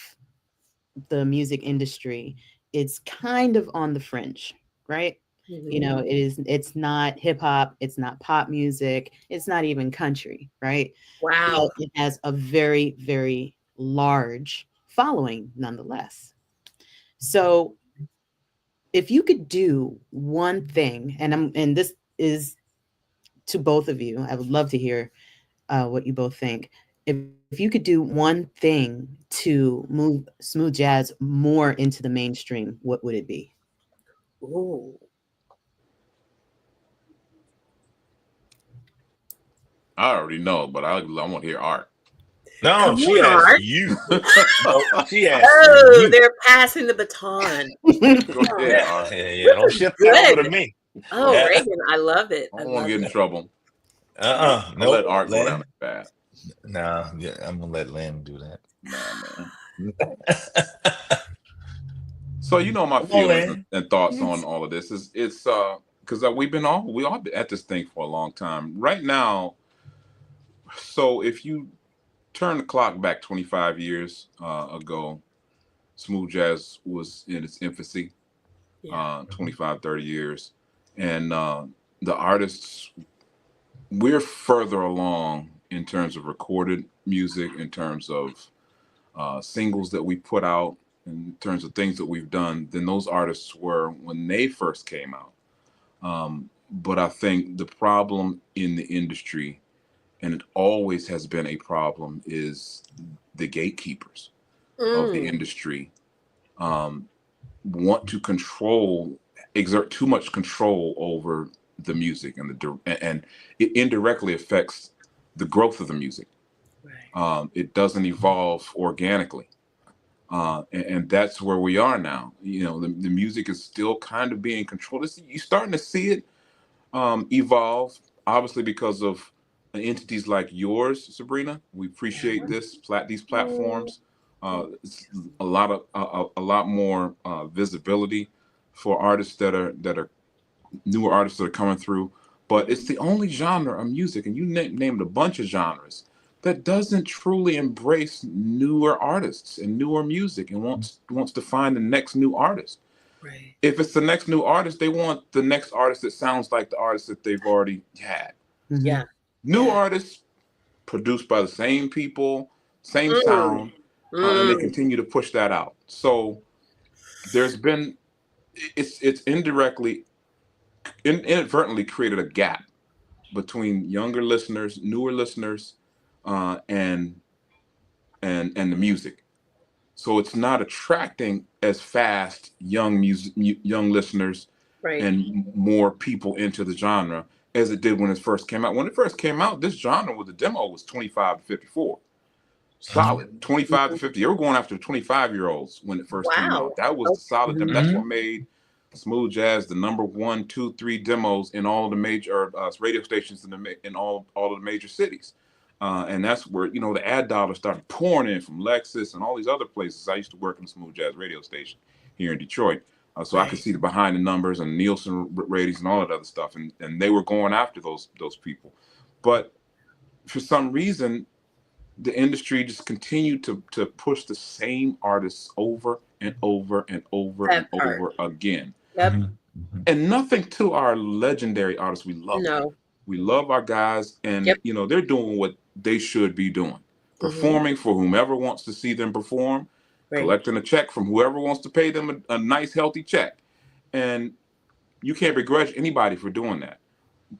B: the music industry, it's kind of on the fringe, right? It's not hip hop, it's not pop music, it's not even country, right?
A: Wow.
B: But it has a very, very large following nonetheless. So if you could do one thing, and this is to both of you, I would love to hear what you both think. If you could do one thing to move smooth jazz more into the mainstream, what would it be?
A: Ooh.
D: I already know, but I want to hear Art.
C: No, she asked you. She asked you.
A: They're passing the baton.
D: Go ahead, Art.
C: Yeah. Don't shift that over to me.
A: Oh, Ragan, I love it.
D: I don't want to get in trouble.
C: No.
D: Let Art go down that path.
C: No, I'm gonna let Lynn do that.
D: Man. So my feelings and thoughts on all of this is it's because we all been at this thing for a long time. Right now, so if you turn the clock back 25 years ago, smooth jazz was in its infancy. 25, 30 years, and the artists, we're further along in terms of recorded music, in terms of singles that we put out, in terms of things that we've done than those artists were when they first came out. But I think the problem in the industry, and it always has been a problem, is the gatekeepers of the industry want to exert too much control over the music, and it indirectly affects the growth of the music. Right. It doesn't evolve organically. And that's where we are now. The music is still kind of being controlled. You're starting to see it evolve, obviously because of entities like yours, Sabrina. We appreciate these platforms. It's a lot more visibility. for artists that are newer artists that are coming through. But it's the only genre of music, and you named a bunch of genres that doesn't truly embrace newer artists and newer music and wants to find the next new artist.
A: Right.
D: If it's the next new artist, they want the next artist that sounds like the artist that they've already had.
A: Yeah.
D: New
A: Yeah.
D: artists produced by the same people, same
A: Mm.
D: sound, and they
A: Mm.
D: continue to push that out. So there's been it's indirectly inadvertently created a gap between younger listeners, newer listeners, and the music. So it's not attracting as fast young listeners
A: Right.
D: and more people into the genre as it did when it first came out. When it first came out, this genre with the demo was 25 to 54. Solid 25 to 50. They were going after the 25-year-olds when it first came
A: Wow.
D: out. That was the
A: Okay.
D: solid demo. That's what made Smooth Jazz the number 1, 2, 3 demos in all of the major radio stations in all of the major cities. And that's where the ad dollars started pouring in from Lexus and all these other places. I used to work in a Smooth Jazz radio station here in Detroit, so I could
A: Right.
D: see the behind the numbers and Nielsen ratings and all that other stuff, and they were going after those people. But for some reason, the industry just continued to push the same artists over and over and over and
A: That part.
D: over again.
A: Yep.
D: And nothing to our legendary artists. We love them.
A: No.
D: We love our guys, and
A: Yep.
D: they're doing what they should be doing, performing for whomever wants to see them perform,
A: Right.
D: collecting a check from whoever wants to pay them a nice, healthy check. And you can't begrudge anybody for doing that.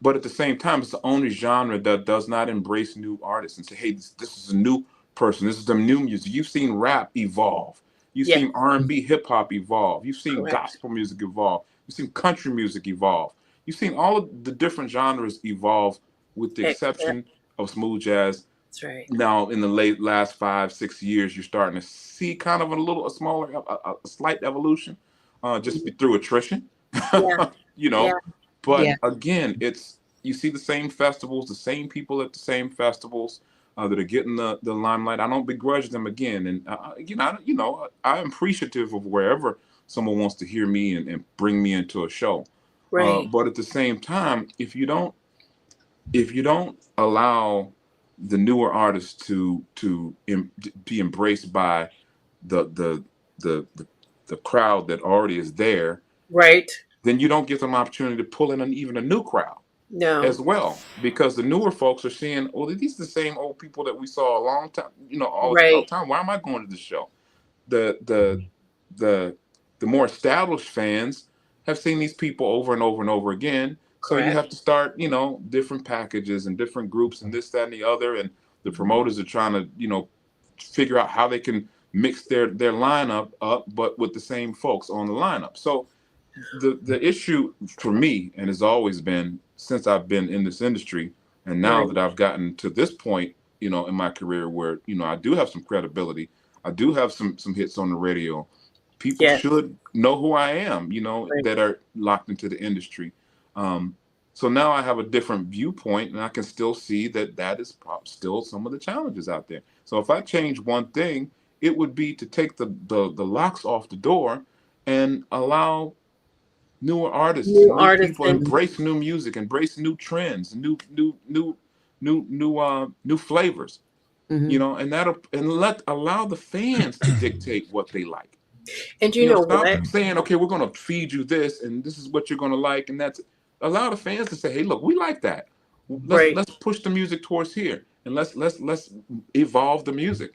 D: But at the same time, it's the only genre that does not embrace new artists and say, hey, this is a new person. This is the new music. You've seen rap evolve. You've
A: Yeah.
D: seen R&B, hip hop evolve. You've seen
A: Correct.
D: gospel music evolve. You've seen country music evolve. You've seen all of the different genres evolve with the
A: Except,
D: exception of smooth jazz.
A: that's right.
D: Now, in the last 5-6 years, you're starting to see kind of a slight evolution, just through attrition.
A: Yeah. Yeah.
D: But
B: Yeah.
D: again, you see the same festivals, the same people at the same festivals that are getting the limelight. I don't begrudge them again, and I'm appreciative of wherever someone wants to hear me and bring me into a show.
A: Right.
D: But at the same time, if you don't allow the newer artists to be embraced by the crowd that already is there,
A: Right.
D: then you don't give them opportunity to pull in even a new crowd
A: No.
D: as well, because the newer folks are seeing, well, these are the same old people that we saw a long time, all the time. Why am I going to this show? The more established fans have seen these people over and over and over again. So you
A: Correct.
D: have to start, different packages and different groups and this, that, and the other. And the promoters are trying to, figure out how they can mix their lineup up, but with the same folks on the lineup. So the issue for me, and has always been since I've been in this industry, and now that I've gotten to this point, in my career where, I do have some credibility, I do have some hits on the radio. People should know who I am, that are locked into the industry. So now I have a different viewpoint, and I can still see that is still some of the challenges out there. So if I change one thing, it would be to take the locks off the door and allow newer artists and new people embrace new music, embrace new trends, new flavors. And allow the fans to dictate what they like.
A: And
D: stop saying, okay, we're going to feed you this, and this is what you're going to like, and that's allow the fans to say, hey, look, we like that. Let's push the music towards here, and let's evolve the music.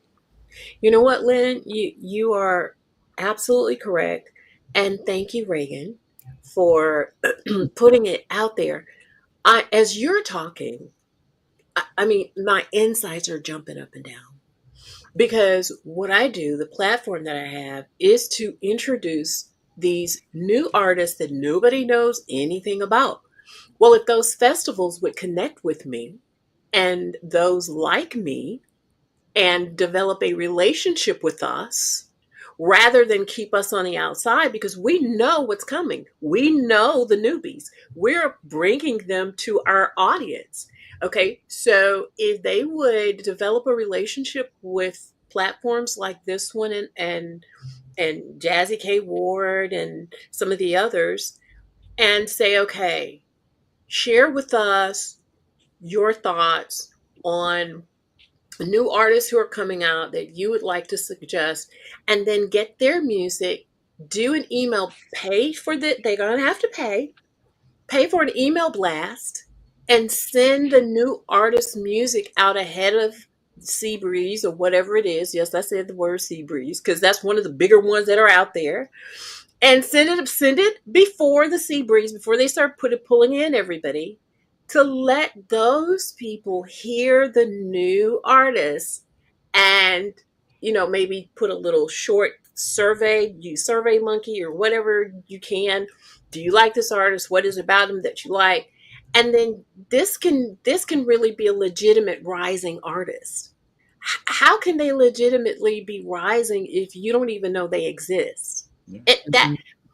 A: You know what, Lynn? You are absolutely correct, and thank you, Ragan, for putting it out there. As you're talking, I mean, my insides are jumping up and down, because what I do, the platform that I have, is to introduce these new artists that nobody knows anything about. Well, if those festivals would connect with me and those like me and develop a relationship with us rather than keep us on the outside, because we know what's coming. We know the newbies. We're bringing them to our audience. Okay, so if they would develop a relationship with platforms like this one and and Jazzy K. Ward and some of the others, and say, okay, share with us your thoughts on new artists who are coming out that you would like to suggest, and then get their music, do an email, pay for the, they're going to have to pay for an email blast, and send the new artist's music out ahead of Seabreeze or whatever it is. Yes, I said the word Seabreeze because that's one of the bigger ones that are out there. And send it before the Seabreeze, before they start pulling in everybody, to let those people hear the new artists, and maybe put a little short survey, use Survey Monkey or whatever you can. Do you like this artist? What is it about them that you like? And then this can really be a legitimate rising artist. How can they legitimately be rising if you don't even know they exist?
D: Yeah.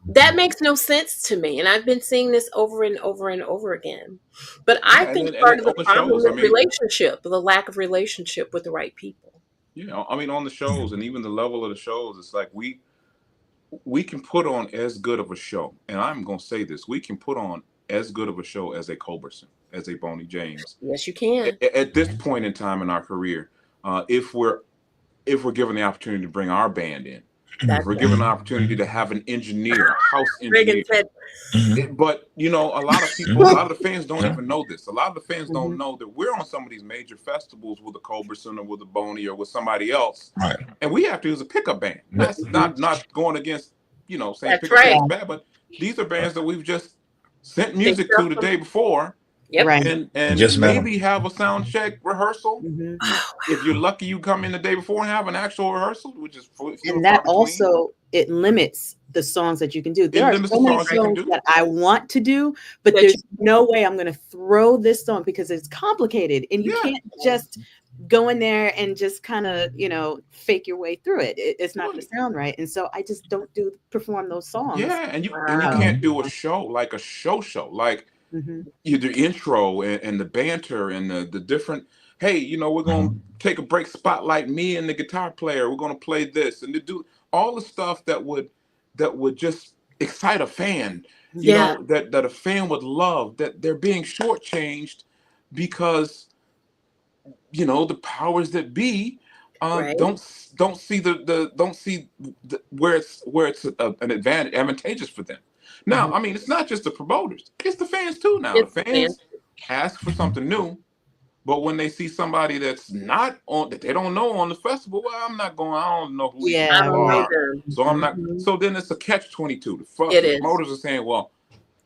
A: That makes no sense to me, and I've been seeing this over and over and over again. But I
D: Yeah,
A: think
D: and
A: part
D: then
A: of
D: on
A: the
D: the
A: problem
D: shows, I
A: is
D: mean,
A: relationship, the lack of relationship with the right people.
D: I mean, on the shows and even the level of the shows, it's like we can put on as good of a show, and I'm gonna say this: we can put on as good of a show as a Culberson, as a Boney James,
A: Yes, you can.
D: at this point in time in our career, if we're given the opportunity to bring our band in, if
A: That's
D: we're
A: right.
D: given the opportunity to have an engineer, a house
A: Reagan
D: engineer.
A: said,
D: But a lot of people, a lot of the fans don't even know this. A lot of the fans don't know that we're on some of these major festivals with a Culberson or with a Boney or with somebody else,
C: Right.
D: and we have to use a pickup band. That's not going against saying
A: that's
D: pickup
A: right.
D: bands bad, but these are bands that we've just sent
A: Picked
D: music
A: up
D: to the
A: from,
D: day before,
A: yep.
B: Right.
D: and
C: Just met
D: maybe
C: him.
D: have a sound check rehearsal.
B: Mhm.
D: If you're lucky, you come in the day before and have an actual rehearsal, which is few and
B: And
D: far
B: that
D: between.
B: also, it limits the songs that you can do.
D: It
B: There are
D: limits
B: so
D: the
B: many
D: songs you can
B: songs
D: do.
B: that I want to do, but
A: That you,
B: there's no way I'm going to throw this song because it's complicated and you
D: Yeah,
B: can't just go in there and just kind of, fake your way through it. It's not
D: well,
B: going to sound right. And so I just don't perform those songs.
D: yeah, and you
A: wow.
D: can't do a show like a show like
B: Hmm.
D: the intro and the banter and the different. Hey, we're gonna take a break. Spotlight me and the guitar player. We're gonna play this and to do all the stuff that would just excite a fan.
A: Yeah,
D: That a fan would love. That they're being shortchanged because the powers that be
A: right.
D: don't see the don't see where it's an advantageous for them. Now,
B: Hmm.
D: I mean, it's not just the promoters; it's the fans too. Now, the
A: It's the fans.
D: fans ask for something new, but when they see somebody that's not on that they don't know on the festival, well, I'm not going. I don't know who these
A: I
B: Yeah,
D: people
A: don't know
B: right.
D: are,
A: them.
D: so I'm not.
B: Hmm.
D: So then it's a catch-22.
A: It
D: The
A: is.
D: promoters are saying, well.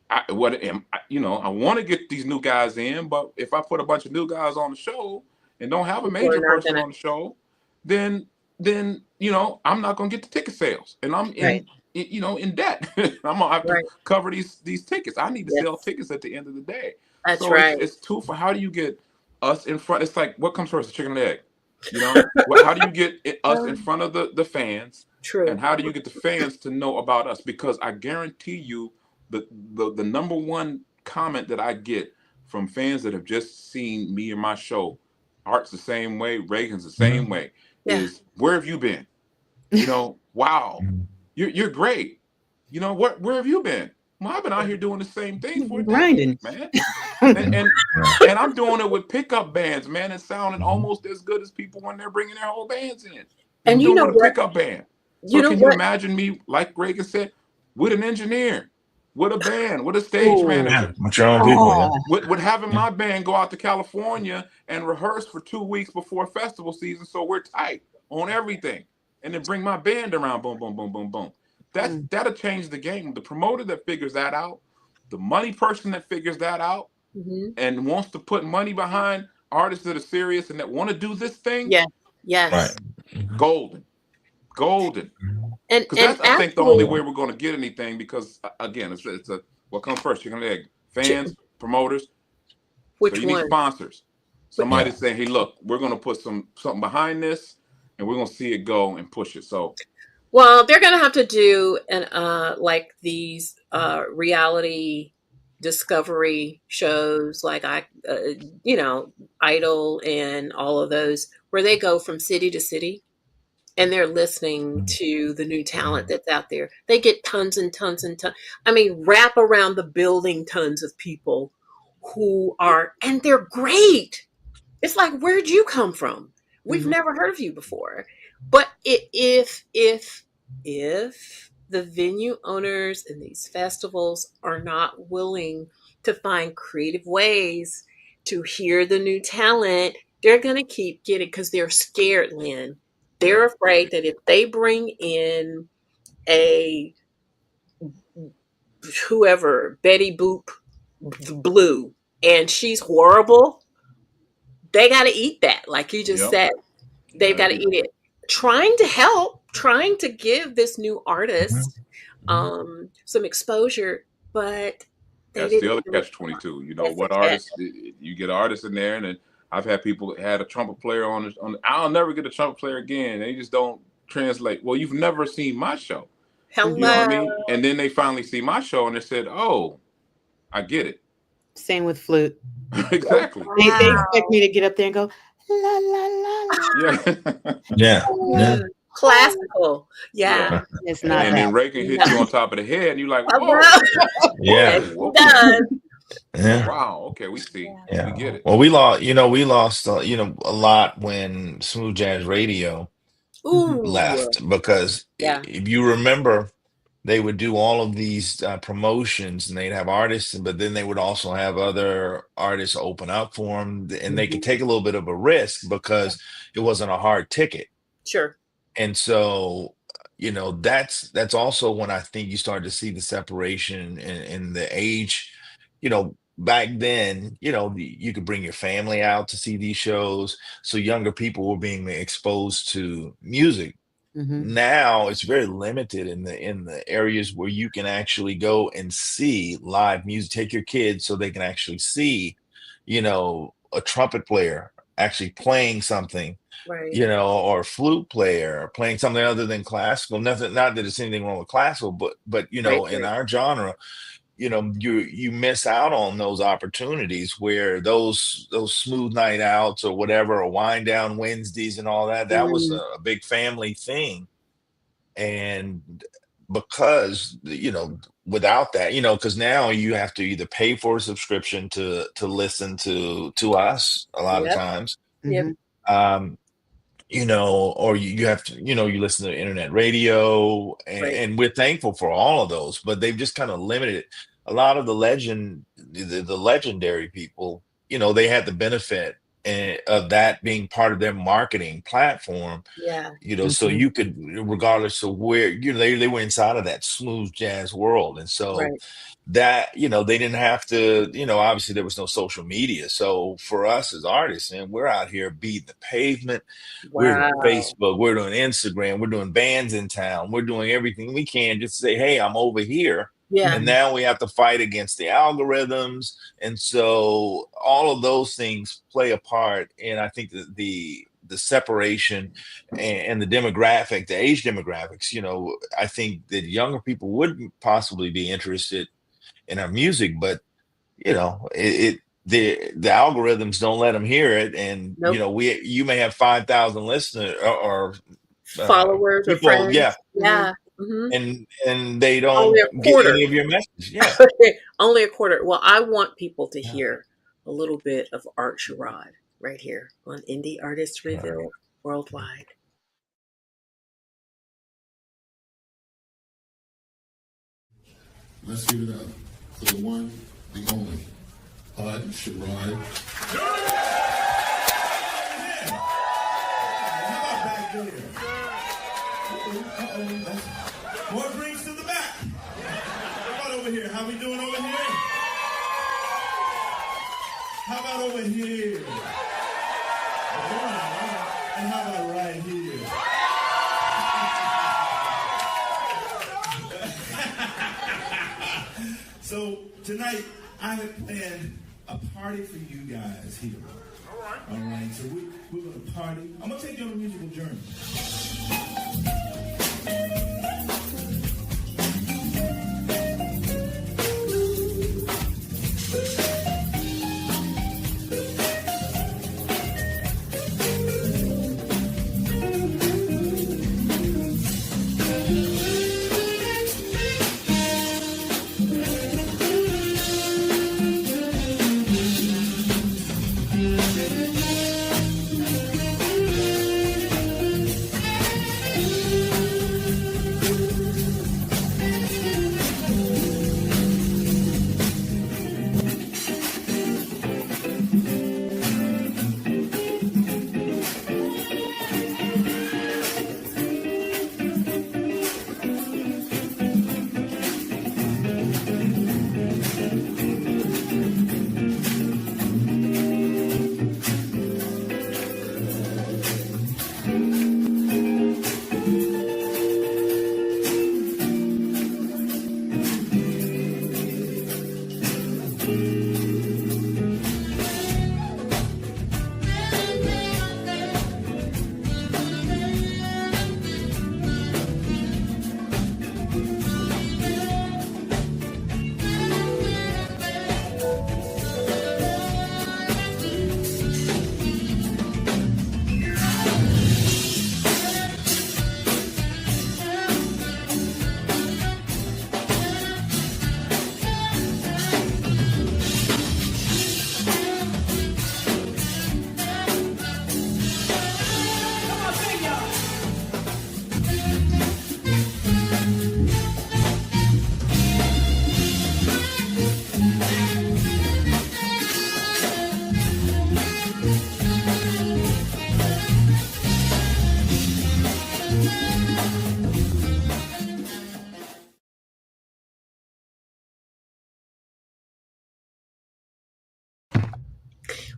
D: I want to get these new guys in, but if I put a bunch of new guys on the show and don't have a
A: People are
D: major
A: not
D: person
A: gonna.
D: on the show, then I'm not going to get the ticket sales, and I'm
B: Right.
D: in debt. I'm gonna have to
A: Right.
D: cover these tickets. I need to sell
A: Yes,
D: tickets at the end of the day.
A: that's
D: So it's
A: right.
D: it's two for how do you get us in front? It's like what comes first, the chicken and the egg? Well, how do you get us in front of the fans, and
A: True.
D: how do you get the fans to know about us? Because I guarantee you, the number one comment that I get from fans that have just seen me and my show, Art's the same way, Reagan's the same way,
A: Yeah.
D: is where have you been? Wow, you're great. Where have you been? Well, I've been out here doing the same thing for a decade,
B: Grinding.
D: man. And I'm doing it with pickup bands, man. It's sounding almost as good as people when they're bringing their whole bands in. And I'm
A: And you
D: doing it
A: know
D: with a
A: what?
D: pickup band.
A: You
D: So
A: know
D: can you
A: what?
D: imagine me, like Reagan said, with an engineer, with a band, with a stage
B: Oh,
C: Yeah,
D: manager,
C: with your own people. Yeah.
B: oh,
D: with having
C: Yeah.
D: my band go out to California and rehearse for 2 weeks before festival season, so we're tight on everything, and then bring my band around, boom, boom, boom, boom, boom.
B: mm,
D: That'll change the game. The promoter that figures that out, the money person that figures that out,
A: Hmm.
D: and wants to put money behind artists that are serious and that want to do this thing,
A: Yes.
C: Right.
A: Yes.
D: golden, golden. Because
A: And
D: that's, I think, the only
A: actually,
D: way we're going to get anything. Because again, it's a what comes first, chicken and egg.
A: ch-
D: Fans, promoters. So
A: which
D: you need
A: one?
D: sponsors.
A: But
D: Somebody saying, "Hey, look, we're going to put something behind this, and we're going to see it go and push it." So
A: well, they're gonna have to do an like these reality discovery shows, like you know, Idol and all of those, where they go from city to city and they're listening to the new talent that's out there. They get tons and tons and tons. I mean, wrap around the building tons of people who are, and they're great. It's like, where'd you come from? We've never heard of you before. But if the venue owners in these festivals are not willing to find creative ways to hear the new talent, they're going to keep getting, because they're scared, Lynn. They're afraid that if they bring in a whoever, Betty Boop Blue, and she's horrible, they got to eat that. Like you just said, they've got to eat it. Trying to help, trying to give this new artist some exposure, but
D: that's the other catch-22. You know, what artists, you get artists in there, and then I've had people had a trumpet player on. I'll never get a trumpet player again. They just don't translate. Well, you've never seen my show.
A: Hello.
D: You know what I mean? And then they finally see my show, and they said, "Oh, I get it."
B: Same with flute.
D: Exactly.
B: They expect me to get up there and go la la la la.
C: Yeah.
A: Classical. Yeah.
B: It's not.
D: And then Ragan hit you on top of the head, and you're like, "Whoa."
C: Yeah.
A: Yeah.
D: Wow. Okay, we see.
C: Yeah.
D: We get it.
C: Well, we lost a lot when Smooth Jazz Radio left, because if you remember, they would do all of these promotions, and they'd have artists, but then they would also have other artists open up for them, and they could take a little bit of a risk because it wasn't a hard ticket.
A: Sure.
C: And so, that's also when I think you start to see the separation in the age. Back then, you could bring your family out to see these shows, so younger people were being exposed to music. Now it's very limited in the areas where you can actually go and see live music. Take your kids so they can actually see, a trumpet player actually playing something,
A: right.
C: Or a flute player playing something other than classical. Nothing, not that there's anything wrong with classical, but in our genre, you miss out on those opportunities where those smooth night outs or whatever, or wind down Wednesdays and all that was a big family thing. And because, without that, because now you have to either pay for a subscription to listen to us a lot of times. Or you have to, you listen to internet radio, and we're thankful for all of those, but they've just kind of limited a lot of the legendary people. They had the benefit of that being part of their marketing platform. So you could, regardless of where, they were inside of that smooth jazz world. And so that, they didn't have to, obviously there was no social media. So for us as artists, and we're out here beating the pavement. We're doing Facebook, we're doing Instagram, we're doing bands in town, we're doing everything we can just to say, hey, I'm over here. And now we have to fight against the algorithms. And so all of those things play a part. And I think that the separation and the demographic, the age demographics, I think that younger people would possibly be interested in our music, but the algorithms don't let them hear it. And you may have 5,000 listeners or
A: followers
C: people,
A: or friends.
C: And they don't get any of your message.
A: Only a quarter. Well, I want people to hear a little bit of Art Sherrod right here on Indie Artists Revealed Worldwide.
F: Let's give it up for the one, the only, Art Sherrod. How about back there? More drinks to the back. How about over here? How we doing over here? How about over here? And how about right here? So tonight I have planned a party for you guys here. All right. So we're gonna party. I'm gonna take you on a musical journey.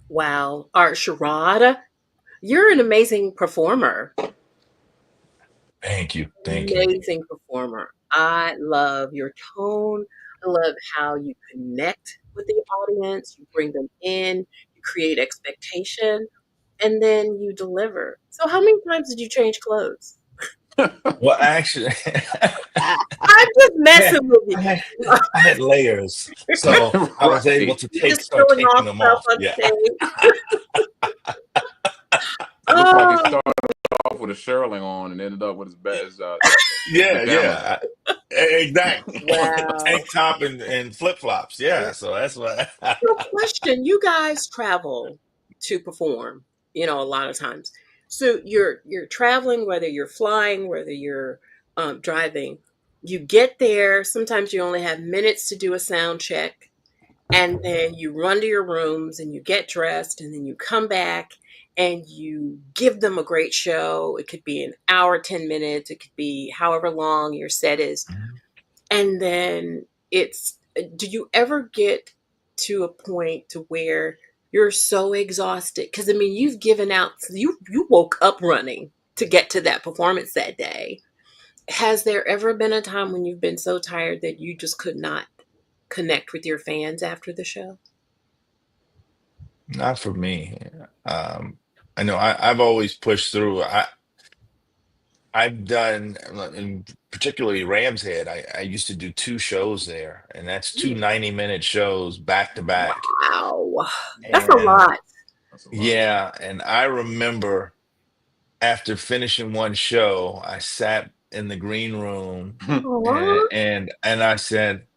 A: Wow. Art Sherrod, you're an amazing performer.
C: Thank you. Thank you.
A: Amazing performer. I love your tone. I love how you connect with the audience. You bring them in, you create expectation, and then you deliver. So, how many times did you change clothes?
C: Well, actually,
A: I'm just
C: yeah,
A: messing with you.
C: I had layers, so I was able
D: Right.
C: to
A: You're just
C: start
A: showing
C: taking
A: off
C: them
A: stuff
C: off.
A: on
C: Yeah.
A: stage.
D: It looked like he
A: Oh,
D: started off with a shearling on and ended up with his
C: Yeah,
D: pajamas.
C: yeah, exactly.
A: wow.
C: Tank top and flip flops. Yeah, so that's what.
A: So, question: you guys travel to perform, a lot of times. So you're traveling, whether you're flying, whether you're driving. You get there. Sometimes you only have minutes to do a sound check, and then you run to your rooms and you get dressed, and then you come back and you give them a great show. It could be an hour, 10 minutes. It could be however long your set is, and then do you ever get to a point to where you're so exhausted? Because I mean, you've given out, you woke up running to get to that performance that day. Has there ever been a time when you've been so tired that you just could not connect with your fans after the show?
C: Not for me. Um, I know I've always pushed through. I've done, and particularly Ram's Head. I used to do two shows there, and that's two 90-minute shows back to back.
A: Wow, that's a
C: And
A: lot.
D: That's a lot.
C: yeah, and I remember after finishing one show, I sat in the green room and
A: Aw.
C: I said,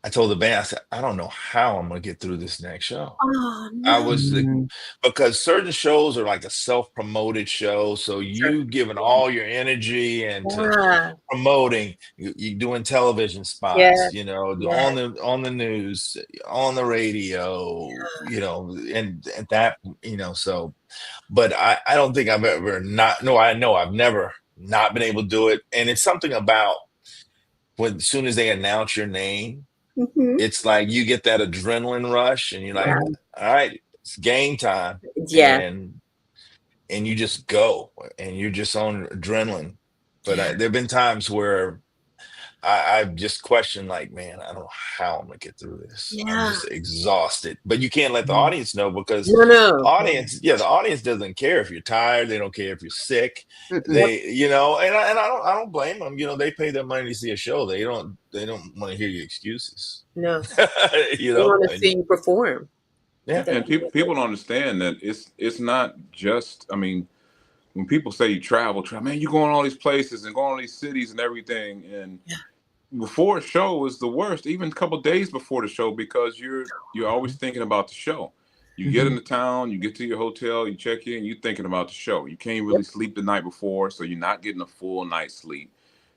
C: I told the band, I said, I don't know how I'm gonna get through this next show.
A: Oh
C: I
A: no.
C: was like,
B: Mm.
C: because certain shows are like a self-promoted show, so
A: Sure.
C: you giving all your energy and to
A: Yeah.
C: promoting, you doing television
A: Yeah.
C: spots,
A: Yeah.
C: on the news, on the radio, and that, so. But I don't think I've ever not. No, I know I've never not been able to do it, and it's something about when as soon as they announce your name,
A: Hmm.
C: it's like you get that adrenaline rush, and you're
A: Yeah.
C: like, all right, it's game time,
A: Yeah.
C: and you just go, and you're just on adrenaline. But
A: Yeah.
C: there've been times where I've just questioned, like, man, I don't know how I'm gonna get through this. I'm
A: Yeah.
C: just exhausted. But you can't let the
B: Mm.
C: audience know because
A: No.
C: the
A: No.
C: audience, yeah, the audience doesn't care if you're tired. They don't care if you're sick.
B: Mm-mm.
A: Yep.
C: And I don't blame them. They pay their money to see a show. They don't want to hear your excuses.
A: No.
C: you
A: They
C: know,
A: want to
C: and
A: see you perform.
C: yeah.
D: And people don't understand that it's not just. I mean, when people say you travel, man, you go on all these places and go on all these cities and everything, and
A: Yeah.
D: before a show is the worst, even a couple days before the show, because you're always thinking about the show. You get
B: Mhm.
D: into town, you get to your hotel, you check in, you're thinking about the show. You can't
A: Yep.
D: really sleep the night before, so you're not getting a full night's sleep.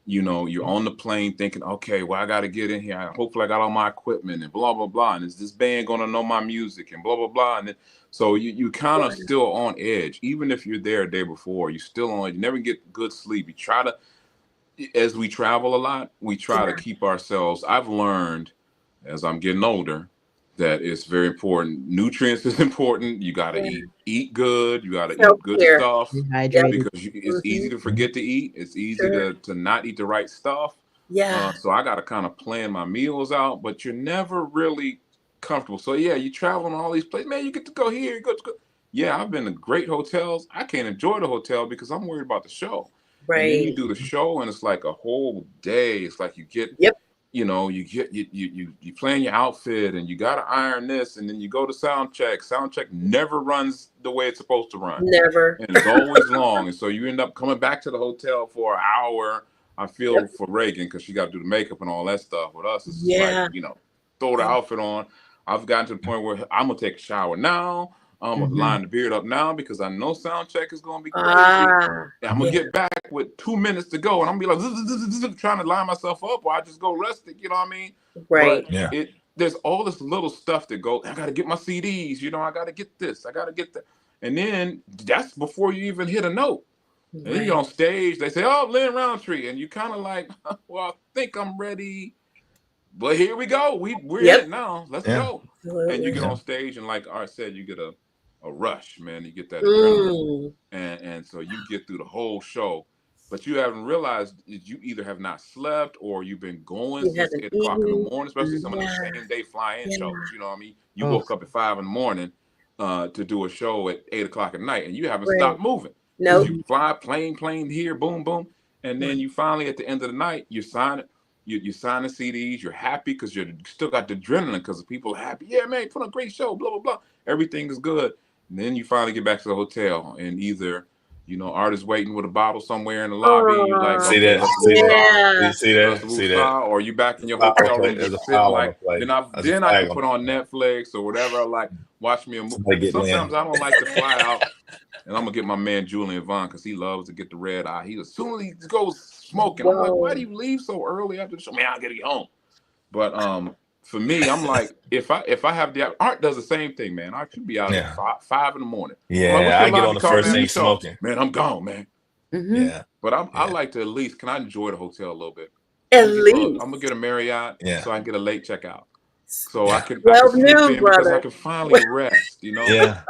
D: You're on the plane thinking, okay, well, I got to get in here. Hopefully, I got all my equipment and blah blah blah. And is this band gonna know my music and blah blah blah? And then, so you kind of still on edge, even if you're there a day before. You still on. You never get good sleep. You try to, as we travel a lot, we try to
A: Yeah.
D: keep ourselves. I've learned as I'm getting older that it's very important. Nutrients is important. You got to
A: Yeah.
D: eat good. You got to
A: Self
D: eat good
A: care.
D: stuff
B: Be
A: Yep.
B: hydrated.
D: because it's
A: Hmm.
D: easy to forget to eat. It's easy
A: Sure.
D: to not eat the right stuff.
A: Yeah.
D: So I got to kind of plan my meals out, but you're never really comfortable. So yeah, you travel on all these places, man. You get to go here, go. Yeah, I've been to great hotels. I can't enjoy the hotel because I'm worried about the show. And then you
A: Right.
D: do the show, and it's like a whole day. It's like you get,
A: Yep.
D: you plan your outfit, and you got to iron this, and then you go to sound check. Sound check never runs the way it's supposed to run,
A: Never.
D: and it's always long. And so you end up coming back to the hotel for an hour. I feel
A: Yep.
D: for Ragan because she got to do the makeup and all that stuff. With us, it's just like,
A: Yeah.
D: throw the
A: Yeah.
D: outfit on. I've gotten to the point where I'm gonna take a shower now. I'm gonna line the beard up now because I know sound check is gonna be crazy.
A: Ah.
D: And I'm gonna get back with 2 minutes to go, and I'm gonna be like trying to line myself up, or I just go rustic. You know what I mean?
A: Right.
D: But there's all this little stuff that goes. I gotta get my CDs. I gotta get this. I gotta get that. And then that's before you even hit a note. And then you're on stage. They say, "Oh, Lynn Roundtree," and you kind of like, "Well, I think I'm ready." But here we go. We're in it now. Let's go.
A: Absolutely.
D: And you get on stage, and like Art said, you get a rush, man. You get that adrenaline, and so you get through the whole show. But you haven't realized that you either have not slept or you've been going
A: You
D: since
A: haven't
D: 8 o'clock in the
A: eaten.
D: morning, especially some of the
A: Yeah.
D: same day fly-in
A: Yeah.
D: shows. You know what I mean? You woke up at 5 in the morning to do a show at 8 o'clock at night, and you haven't
A: Right.
D: stopped moving.
A: Nope.
D: You fly plane here, boom, boom, and then you finally at the end of the night you sign it. You sign the CDs. You're happy because you still got the adrenaline because the people are happy. Yeah, man, put on a great show. Blah blah blah. Everything is good. And then you finally get back to the hotel, and either artist waiting with a bottle somewhere in the lobby. You like,
C: See
D: okay,
C: that?
D: let's
C: See
D: move
C: that?
A: Yeah.
C: See that? See that?
D: or you back in your
C: Foul
D: hotel
C: play.
D: room
C: There's
D: just
C: a
D: sitting
C: foul on the
D: like.
C: play.
D: Then I
C: There's a
D: then I
C: flag
D: can
C: on
D: put
C: the
D: on
C: play.
D: Netflix or whatever. Like watch me a movie.
C: Somebody get
D: Sometimes
C: Lynn.
D: I don't like to fly out. And I'm gonna get my man Julian Vaughn because he loves to get the red eye. As soon as he goes smoking, I'm like, why do you leave so early after the show? Man, I gotta get home. But for me, I'm like, if I have the Art does the same thing, man. I should be out at 5 in the morning. I'm like, what's
C: Yeah,
D: your
C: I get on
D: lobby
C: the
D: call
C: first
D: after the
C: thing
D: show?
C: smoking.
D: Man, I'm gone, man.
C: Yeah.
D: But I like to at least can I enjoy the hotel a little bit?
A: At
D: I'm
A: least.
D: gonna get a Marriott so I can get a late checkout. So I can
A: 12
D: sleep
A: noon,
D: in because I
A: brother.
D: can finally rest,
C: Yeah.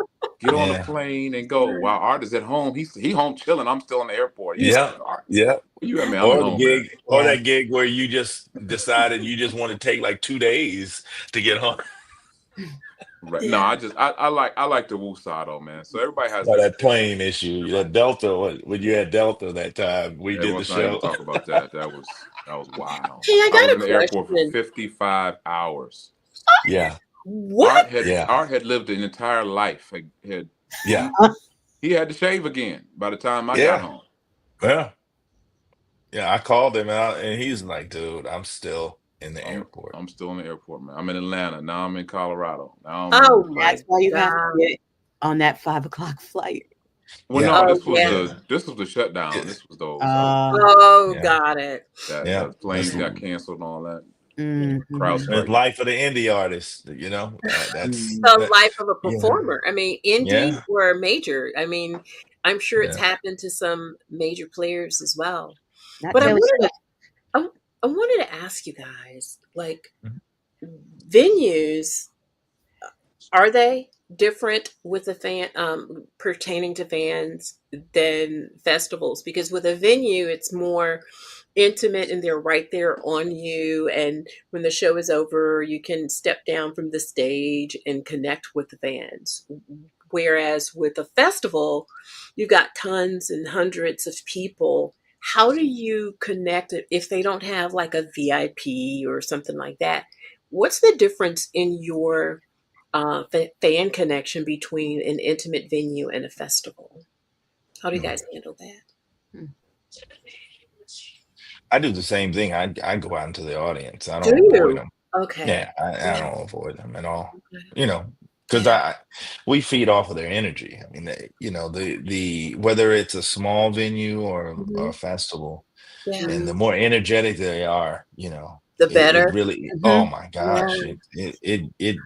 D: Get on the plane and go. While Art is at home, he home chilling. I'm still in the airport. He's
C: Yeah. Yeah.
D: Where you at, man? I'm
C: Or
D: at
C: the
D: home, man.
C: gig, or that gig where you just decided you just want to take like 2 days to get home.
D: Right. No, I like the woo side though, man. So everybody has
C: that plane issue. That Delta, when you had Delta that time, we did the
D: Let's not even
C: show.
D: talk about that. That was wild.
A: Hey, I
D: I was
A: got
D: in
A: a
D: the airport for
A: question.
D: 55 hours.
C: Yeah.
A: What?
D: Art had lived an entire life.
C: Yeah.
D: He had to shave again by the time I got
C: Yeah.
D: home.
C: Yeah. Yeah. I called him and he's like, dude, I'm still in the airport.
D: I'm still in the airport, man. I'm in Atlanta. Now I'm in Colorado. Now
B: That's why you have to get on that 5 o'clock flight.
D: Well,
C: Yeah.
D: no, this was the shutdown. This was those.
A: Got it.
D: The planes got canceled and all that.
C: It's life of the indie artist, that's
A: the life of a performer. I mean, indie
C: Yeah.
A: or major. I mean, I'm sure it's happened to some major players as well. But I wanted to ask you guys, like, venues, are they different with the fan pertaining to fans than festivals? Because with a venue, it's more intimate and they're right there on you, and when the show is over you can step down from the stage and connect with the fans, whereas with a festival you got tons and hundreds of people. How do you connect it if they don't have like a VIP or something like that? What's the difference in your fan connection between an intimate venue and a festival? How do you guys handle that?
C: I do the same thing. I go out into the audience. I
A: Do
C: don't avoid
A: you?
C: them.
A: Okay.
C: Yeah, I don't avoid them at all. Because we feed off of their energy. I mean, the whether it's a small venue or a festival, and the more energetic they are,
A: the better.
C: It really, oh my gosh, it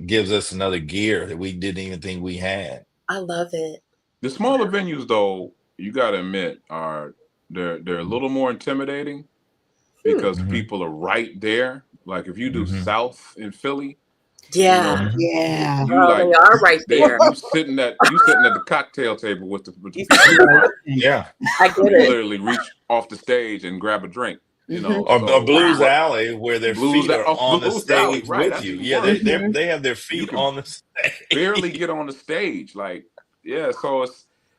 C: gives us another gear that we didn't even think we had.
A: I love it.
D: The smaller venues, though, you got to admit, they're a little more intimidating because people are right there. Like if you do South in Philly,
A: they are right there.
D: You sitting at the cocktail table with the people.
C: Yeah,
A: I get
D: you
A: it.
D: literally reach off the stage and grab a drink. you know.
C: Or
D: So,
C: Blues
D: but
C: Alley, where their
D: Blues,
C: feet are on the
D: Blues Alley,
C: stage
D: right?
C: with
D: That's
C: you.
D: even
C: Yeah,
D: worse.
C: they have their
D: You
C: feet
D: can
C: on the
D: barely
C: stage.
D: get on the stage. Like, yeah, so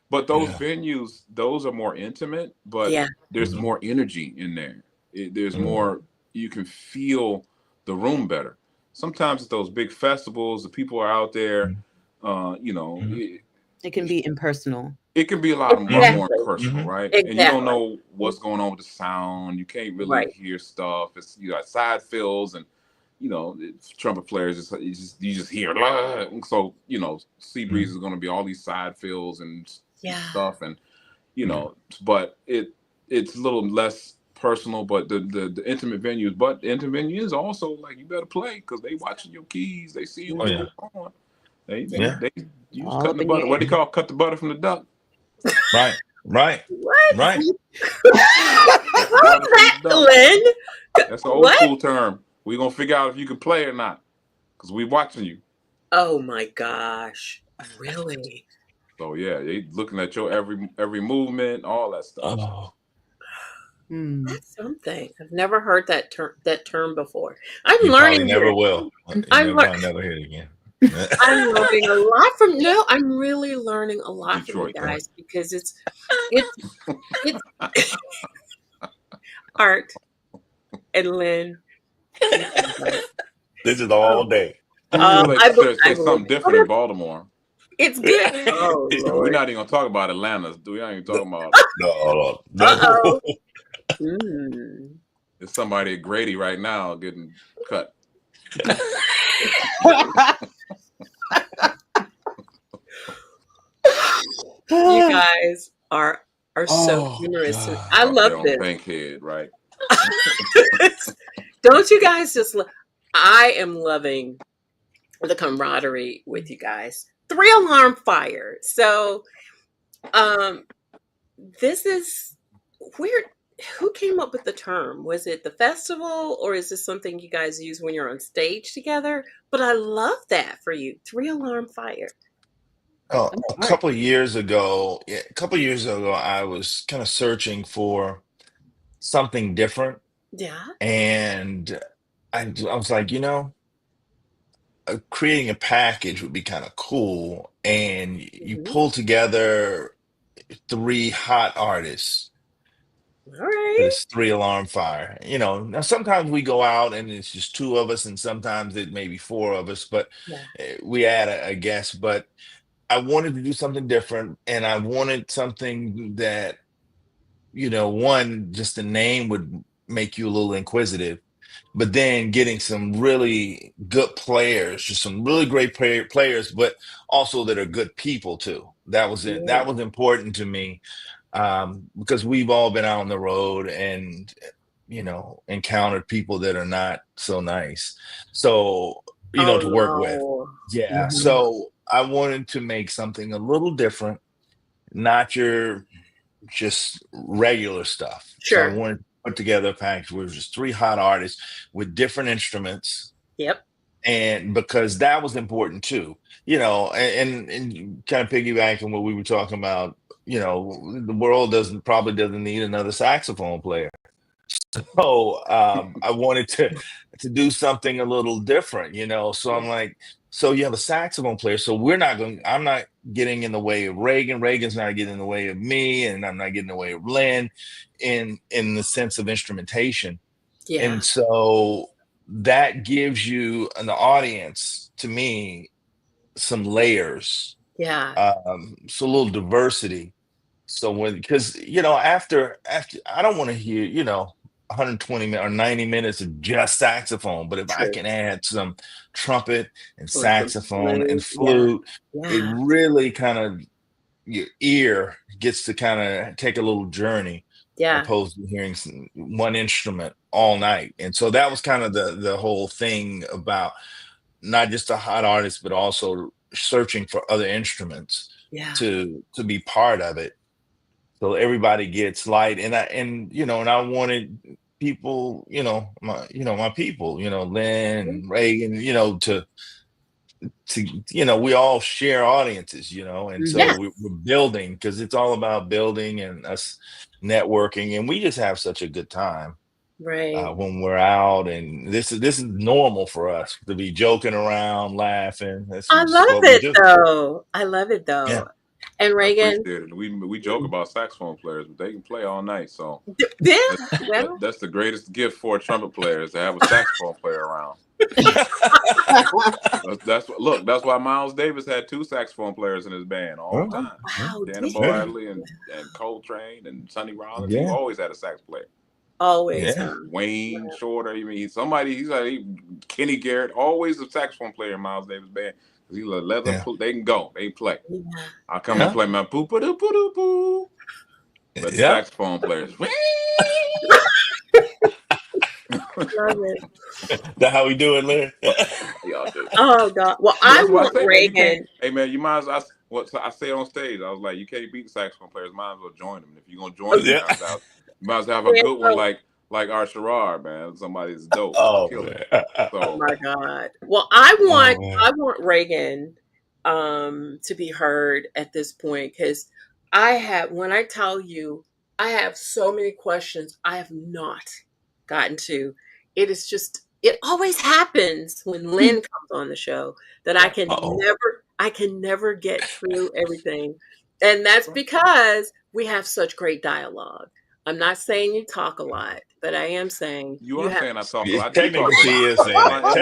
D: but those
C: Yeah.
D: venues, those are more intimate, but
A: Yeah.
D: there's
C: Mhm.
D: more energy in there. There's
C: Mhm.
D: more, you can feel the room better. Sometimes at those big festivals, the people are out there,
C: Mhm.
D: you know,
C: Mhm.
B: It can be impersonal.
D: it can be lot
C: Mhm.
D: more
A: Exactly.
D: impersonal,
C: Mhm.
D: right? And you don't
A: Exactly.
D: know what's going on with the sound. You can't really
A: Right.
D: hear stuff. It's, you got side fills, and you know, trumpet players you just hear "La." So you know, Seabreeze
C: Mhm.
D: is going to be all these side fills and
A: Yeah.
D: stuff, and you
C: Mhm.
D: know, but it's a little less personal. But the intimate venues, but the intimate venue is also like, you better play because they watching your keys. They see
C: Oh
D: what's
A: Mhm.
C: yeah.
D: going on. They
A: Yeah.
C: Yeah.
D: they you was
B: All
D: cutting
B: up
D: the
B: in your
D: butter. What they
B: ear.
C: Mhm.
D: call cut the butter from the duck.
C: Right. Right.
A: What?
C: Right.
D: Cut the
A: How's
D: butter from the
A: that,
D: duck.
A: Lynn?
D: That's an old
A: What?
D: school term. We're gonna figure out if you can play or not, because we watching you.
A: Oh my gosh. Really?
D: So yeah, they looking at your every movement, all that stuff. So
C: Oh,
B: Hmm.
A: That's something. I've never heard that term before. I'm
C: you probably
A: learning
C: never
A: here.
C: will. You
A: I'm
C: never
A: lear-
C: probably never hear it again.
A: I'm learning a lot from no, I'm really learning a lot from you
D: Detroit thing.
A: guys because it's it's Art and Lynn. Oh my God.
C: This is all
A: Oh,
C: day.
D: Who would you like
A: I,
D: to
A: be-
D: say
A: I believe
D: something
A: it. Oh,
D: different in Baltimore?
A: it's good. Oh
D: And we're
A: Lord.
D: not even gonna talk about Atlanta. We're not even
C: No,
D: talking about.
C: no,
A: Uh-oh.
C: no.
A: Mm.
D: There's somebody at Grady right now getting cut.
A: You guys are so
C: Oh
A: humorous.
C: God.
A: I
D: Up there
A: love
D: on
A: this.
D: Bankhead, right?
A: Don't you guys I am loving the camaraderie with you guys. 3 alarm fire. So, um, this is weird. Who came up with the term? Was it the festival, or is this something you guys use when you're on stage together? But I love that for you. 3 alarm fire.
C: Oh,
B: That's
C: a
B: smart.
C: couple of years ago, yeah, a couple of years ago, I was kind of searching for something different,
A: Yeah.
C: and I was like, creating a package would be kind of cool, and you
A: Hmm.
C: pull together three hot artists
A: All
C: for
A: right.
C: this 3 alarm fire. Now sometimes we go out and it's just two of us, and sometimes it may be four of us, but
A: Yeah.
C: we add a guest. But I wanted to do something different, and I wanted something that, one, just the name would make you a little inquisitive, but then getting some really good players, just some really great players, but also that are good people too. That was it.
A: Yeah.
C: That was important to me, because we've all been out on the road and encountered people that are not so nice. So,
A: Oh
C: to work with.
A: no.
C: Yeah.
A: Mhm.
C: So I wanted to make something a little different, not your just regular stuff. So I
A: Sure.
C: wanted to put together a package where it was just three hot artists with different instruments,
A: Yep.
C: and because that was important too, and kind of piggybacking what we were talking about, the world probably doesn't need another saxophone player. So I wanted to do something a little different, So
A: Yeah.
C: I'm like, so you have a saxophone player. So I'm not getting in the way of Reagan. Reagan's not getting in the way of me, and I'm not getting in the way of Lynn in the sense of instrumentation.
A: Yeah.
C: And so that gives you an audience, to me, some layers,
A: Yeah.
C: so a little diversity. So because after I don't want to hear 120 minutes or 90 minutes of just saxophone, but if I
A: True.
C: can add some trumpet and
A: Or some
C: saxophone and
A: flute. Yeah.
C: flute, it
A: Yeah.
C: really kind of, your ear gets to kind of take a little journey,
A: Yeah.
C: opposed to hearing one instrument all night. And so that was kind of the whole thing about not just a hot artist, but also searching for other instruments
A: Yeah.
C: to be part of it, so everybody gets light. And I wanted people, my people, Lynn and Reagan, we all share audiences, and so
A: Yes.
C: we're building, because it's all about building and us networking, and we just have such a good time.
A: Right.
C: when we're out, and this is normal for us to be joking around, laughing. This
A: I
C: is
A: love
C: what we
A: it
C: do.
A: though. I love it
C: Yeah,
A: though. And
D: I
A: Reagan,
D: appreciate it. We joke about saxophone players, but they can play all night. So
A: yeah,
D: that's
A: well,
D: that's the greatest gift for a trumpet player is to have a saxophone player around. That's what look. That's why Miles Davis had two saxophone players in his band all the
C: Huh?
D: time.
A: wow, did
D: Cannonball
C: Yeah,
D: Adderley and Coltrane and Sonny Rollins. He
C: yeah,
D: always had a sax player.
A: always,
C: yeah,
A: huh?
D: Wayne Shorter. I mean, somebody. He's like Kenny Garrett. Always a saxophone player in Miles Davis band because he let them.
C: yeah,
D: They can go. They play.
A: Yeah,
D: I come and
C: yeah,
D: play my poo poo doo poo doo poo. But the
C: yeah.
D: saxophone players.
A: love it.
C: That how we do it, Larry?
D: Y'all do.
A: Oh God. Well,
D: But
A: I
D: that's why I
A: want
D: say, man, you can't.
A: Reagan.
D: Hey, man, you might as well. What I say on stage, I was like, you can't beat the saxophone players. Might as well join them. If you're gonna join them,
C: Yeah.
D: you might as well have a
A: Reagan,
D: good one like our Sherrod, man. Somebody's dope,
C: Oh
D: kill it.
C: man.
A: oh
D: So
A: my God. Well, I
C: Oh
A: want
C: man.
A: I want Reagan to be heard at this point because I have when I tell you I have so many questions I have not gotten to. It is just it always happens when Lynn comes on the show that
D: right,
C: Uh-oh.
A: I can never get through everything. And that's
D: right.
A: because we have such great dialogue. I'm not saying you talk a lot, but I am saying
D: You
A: you
D: are
A: have
D: saying I talk a
C: Yeah,
D: lot. I do
C: technically,
D: talk a
C: she
D: lot.
C: is
D: That's
C: saying
D: my
C: it.
D: mo.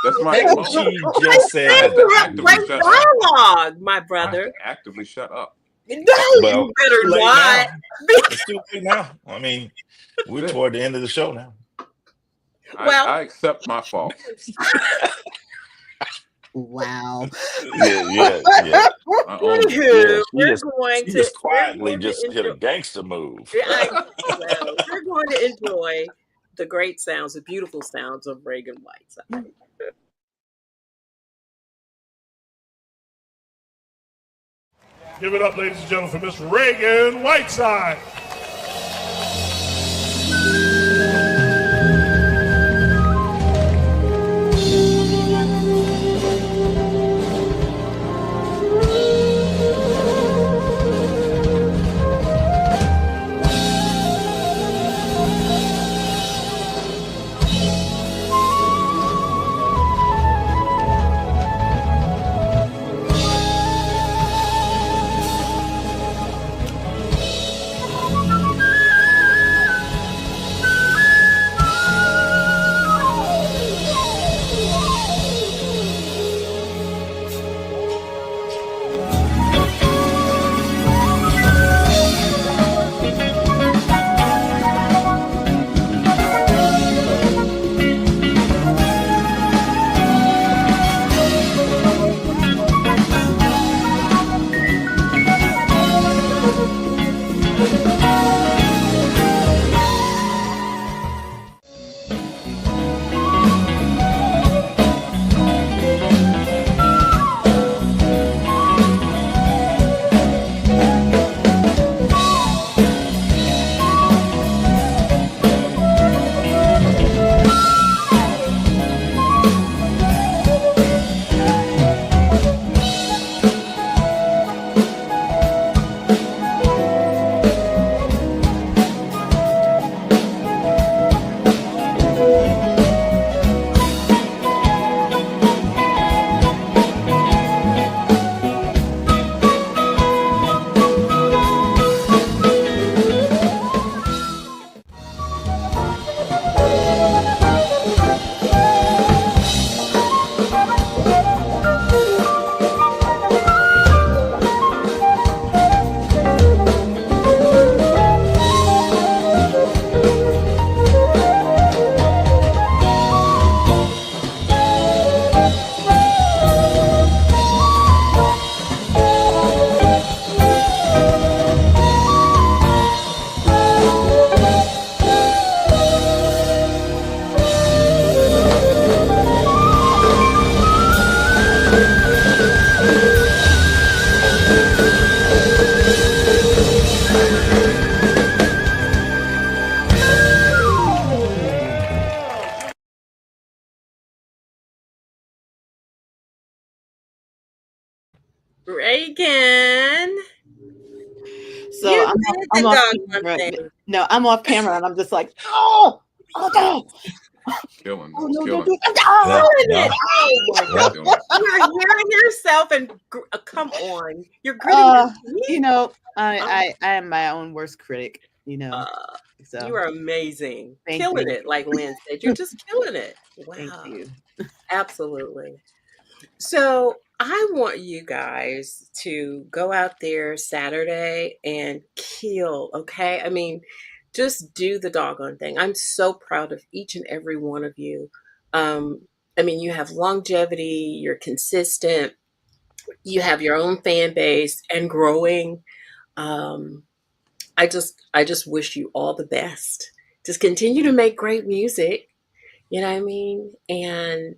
D: That's my
C: Technically,
D: mo.
C: she just
A: I
C: said
D: I
A: said
D: have
C: that.
D: to
A: you have
D: actively
A: great
D: shut up.
A: dialogue, my
D: I have to
A: brother.
D: actively shut up.
A: No,
C: Well,
A: you better
C: too late
A: not.
C: now. It's too late now. I mean, we're
D: That's it.
C: toward the end of the show now.
A: Well,
D: I accept my faults.
B: Wow.
C: Yeah, yeah, yeah,
D: I own them.
C: yeah.
A: anywho,
C: She just
A: we're
C: quietly
A: going to
C: just hit a
A: enjoy.
C: gangster move.
A: I well, we're going to enjoy the great sounds, the beautiful sounds of Reagan Whiteside.
F: Give it up, ladies and gentlemen, for Miss Ragan Whiteside.
A: Reagan.
B: So
A: You did
B: I'm
A: the
B: off
A: doggone
B: camera.
A: thing.
B: No, I'm off camera, and I'm just like, oh, no,
D: Killing. That
B: oh
D: was
B: no, don't
D: killing.
B: do it.
C: Yeah,
B: Oh,
A: Killing
C: yeah,
A: it. Oh my
D: That was
C: yeah.
A: God.
D: killing.
A: You're hearing yourself and come on. You're gritting your
B: you
A: teeth.
B: know,
A: Oh,
B: I am my own worst critic.
A: uh, you
B: So
A: are amazing.
B: thank
A: Killing
B: you,
A: it, like Lynn said. You're just killing it.
B: thank
A: Wow.
B: you.
A: Absolutely. So I want you guys to go out there Saturday and kill, okay? I mean, just do the doggone thing. I'm so proud of each and every one of you. Um, I mean, you have longevity, you're consistent, you have your own fan base and growing. Um, I just wish you all the best. Just continue to make great music, you know what I mean? And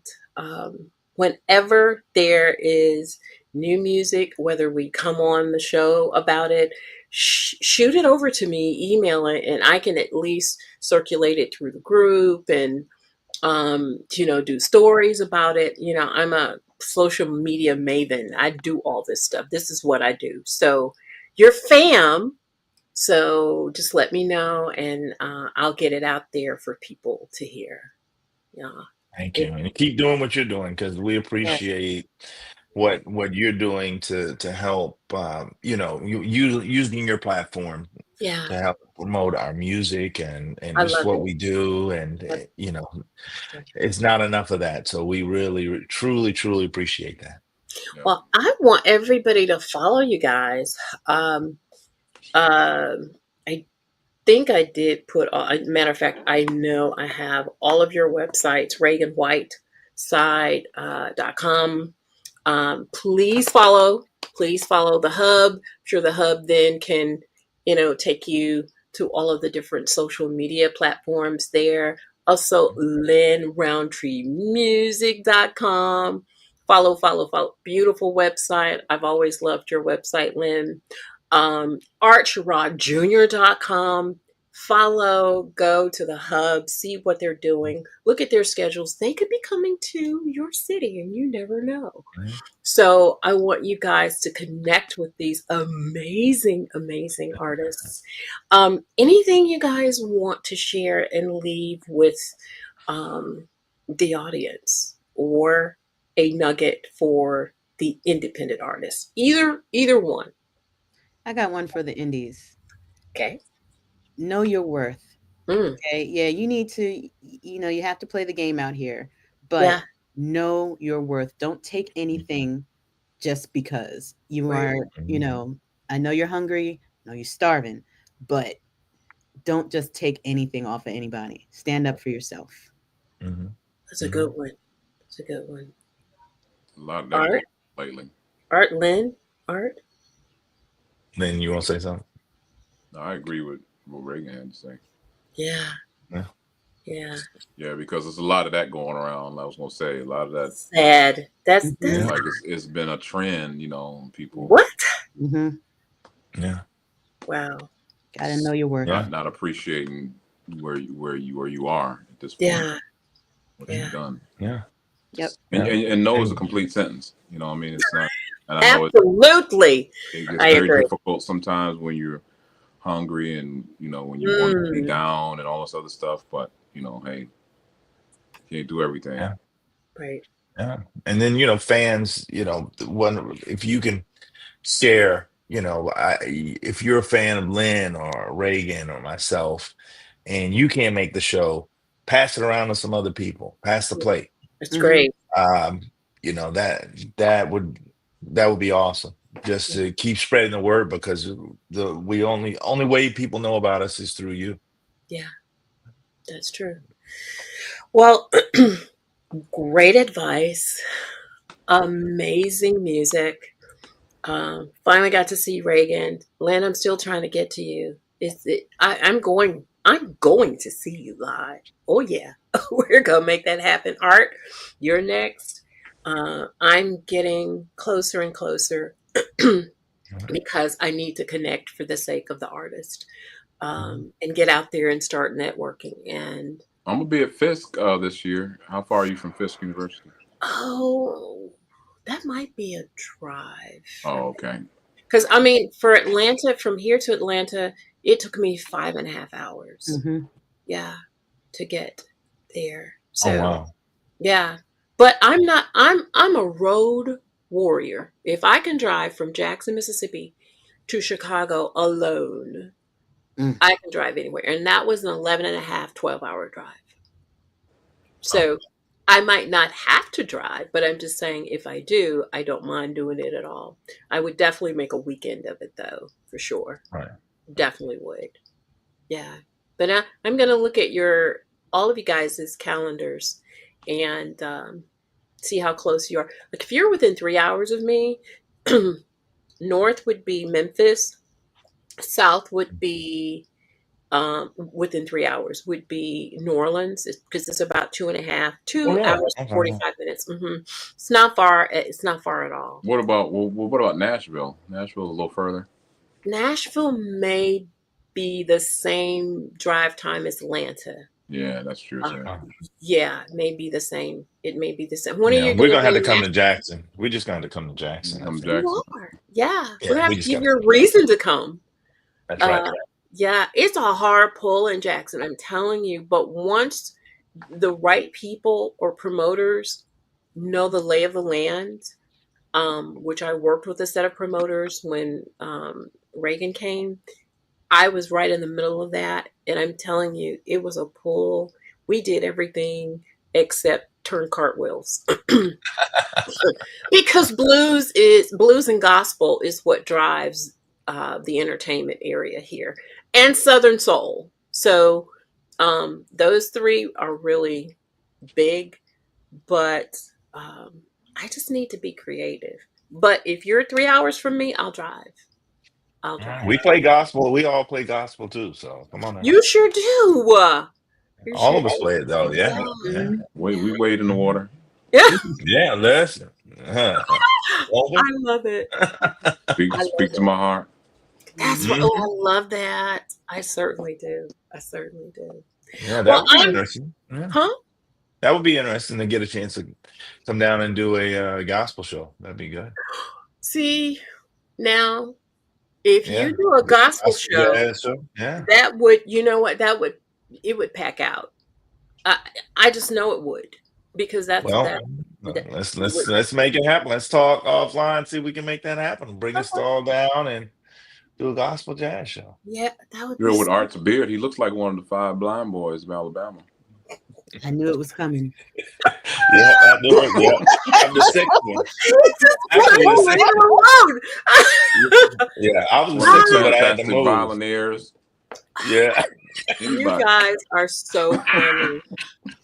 A: whenever there is new music, whether we come on the show about it, shoot it over to me, email it, and I can at least circulate it through the group and, do stories about it. I'm a social media maven. I do all this stuff. This is what I do. So, your fam. So just let me know, and I'll get it out there for people to hear. Yeah.
C: Thank you,
A: It,
C: and keep doing what you're doing because we
A: yes.
C: appreciate what you're doing to help. Using your platform
A: Yeah.
C: to help promote our music and
A: I
C: just
A: love
C: what
A: it.
C: we do, and
A: Love it.
C: it's not enough of that. So we really, truly, truly appreciate that.
D: Yep.
A: Well, I want everybody to follow you guys. Um, I think I did put, matter of fact, I know I have all of your websites, RaganWhiteside.com. Please follow the hub. I'm sure the hub then can, take you to all of the different social media platforms there. Also, LynnRoundtreeMusic.com. Follow. Beautiful website. I've always loved your website, Lynn. ArchRodJr.com. Follow, go to the hub, see what they're doing, look at their schedules. They could be coming to your city and you never know.
C: Right.
A: So I want you guys to connect with these amazing, amazing artists. Anything you guys want to share and leave with the audience, or a nugget for the independent artists? Either one.
B: I got one for the indies.
A: Okay.
B: Know your worth.
A: Mm,
B: Okay, yeah, you need to, you have to play the game out here, but
A: yeah.
B: know your worth. Don't take anything just because you
A: Right.
B: are, I know you're hungry, I know you're starving, but don't just take anything off of anybody. Stand up for yourself.
C: Mm-hmm.
A: That's a good one. That's a good one.
D: A lot of that
A: Art,
D: going lately.
A: Lynn, Art.
C: Then you want to say something?
D: No, I agree with what Reagan had to say.
A: Yeah,
C: Yeah.
A: yeah.
D: Yeah, because there's a lot of that going around. I was gonna say a lot of that.
A: Sad. That's
B: Mhm.
D: Like it's been a trend, people
A: what?
B: Mhm.
C: Yeah.
A: Wow.
B: Gotta know your worth.
C: Yeah.
D: not appreciating where you are at this point,
A: Yeah,
D: what
A: yeah.
D: you've done.
C: Yeah.
B: Yep.
D: And,
C: Yeah.
D: and no is a
C: And
D: complete sentence. I mean, it's not. And I know
A: Absolutely.
D: it gets
A: I
D: very
A: agree.
D: difficult sometimes when you're hungry and when you want to be
A: Mm,
D: down and all this other stuff. But hey, you can't do everything.
C: yeah.
A: right.
C: Yeah. And then, fans, one, if you can share, if you're a fan of Lynn or Reagan or myself, and you can't make the show, pass it around to some other people, pass the plate.
A: It's
B: Mhm.
A: great.
C: Um, that would be awesome. Just to keep spreading the word, because we only way people know about us is through you.
A: Yeah, that's true. Well, great advice. Amazing music. Finally got to see Reagan. Lynn, I'm still trying to get to you. I'm going to see you live. Oh yeah. We're gonna make that happen. Art, you're next. I'm getting closer and closer because I need to connect for the sake of the artist, and get out there and start networking. And
D: I'm gonna be at Fisk this year. How far are you from Fisk University?
A: oh, that might be a drive for
D: Oh,
A: me
D: okay.
A: Because I mean, for Atlanta, from here to Atlanta, it took me 5.5 hours.
B: Mm-hmm.
A: Yeah, to get there.
C: Oh
A: So
C: wow.
A: yeah, but I'm not. I'm a road warrior. If I can drive from Jackson, Mississippi, to Chicago alone,
B: Mm.
A: I can drive anywhere, and that was an 11 and a half, 12-hour drive. So I might not have to drive, but I'm just saying if I do, I don't mind doing it at all. I would definitely make a weekend of it though, for sure.
C: Right.
A: Definitely would. Yeah. But I'm going to look at all of you guys' calendars and see how close you are. Like if you're within 3 hours of me, north would be Memphis, south would be within 3 hours would be New Orleans because it's about
C: Oh
A: two
C: yeah.
A: hours and
C: Okay.
A: 45 minutes. It's not far. It's not far at all.
D: What about Nashville? Nashville's a little further.
A: Nashville may be the same drive time as Atlanta.
D: Yeah, that's true too.
A: Yeah, may be the same. It may be the same. When are
C: Yeah,
A: you
C: we're
A: going to
C: gonna have
A: be
C: to
A: in
C: come to
A: Nashville?
C: Jackson. We're just gonna have to come to Jackson, I
D: Come
C: think.
D: Jackson.
A: You are. Yeah, we're
C: Yeah,
A: going to have
C: we
A: to
C: just
A: give
C: got.
A: you a reason to come.
C: That's right.
A: Yeah, it's a hard pull in Jackson, I'm telling you. But once the right people or promoters know the lay of the land, which I worked with a set of promoters when Ragan came, I was right in the middle of that. And I'm telling you, it was a pull. We did everything except turn cartwheels. Because blues and gospel is what drives the entertainment area here, and Southern soul. So those three are really big, but I just need to be creative. But if you're 3 hours from me, I'll drive. I'll drive.
C: We play gospel. We all play gospel too. So come on now.
A: You sure do. You
C: All
A: sure
C: of us play it though.
A: do.
C: Yeah.
A: Yeah.
C: Yeah.
D: We wade in the water.
A: Yeah.
C: Yeah. Listen.
A: I love it.
D: Speak,
A: I love
D: speak to
A: it.
D: my heart.
A: That's what.
C: Mhm.
A: Oh, I love that. I certainly do. I certainly do.
C: Yeah, that
A: Well,
C: would be interesting. Yeah,
A: huh?
C: that would be interesting to get a chance to come down and do a gospel show. That'd be good.
A: See, now, if
C: Yeah,
A: you do a gospel
C: gospel
A: show,
C: jazz show. Yeah.
A: that would, you know what, it would pack out. I, I just know it would because
C: Well,
A: that would.
C: let's make it happen. Let's talk offline. See if we can make that happen. Bring us all down and do a gospel jazz show.
A: Yeah, that would be
D: Girl with
A: so.
D: Art's beard, he looks like one of the 5 blind boys of Alabama.
B: I knew it was coming.
C: Yeah, I knew it. Yeah, I'm the sixth one.
A: Just
C: Actually, the
A: leave
C: sixth
A: him
C: one.
A: alone.
C: Yeah, I was the
D: One of
C: sixth
D: the
C: one, but I had to
D: fantastic
C: move.
D: violinaires.
C: Yeah.
A: You
D: Anybody.
A: guys are so funny.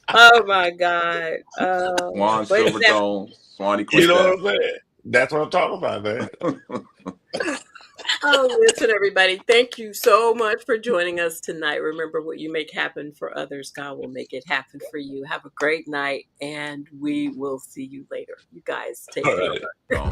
A: Oh my God.
D: Swan
A: But
D: Silvertone, Swanee
C: You know
D: Quintet.
C: what I'm saying? That's what I'm talking about, man.
A: oh, listen, everybody. Thank you so much for joining us tonight. Remember, what you make happen for others, God will make it happen for you. Have a great night, and we will see you later. You guys take
C: All
A: care.
C: right.
D: So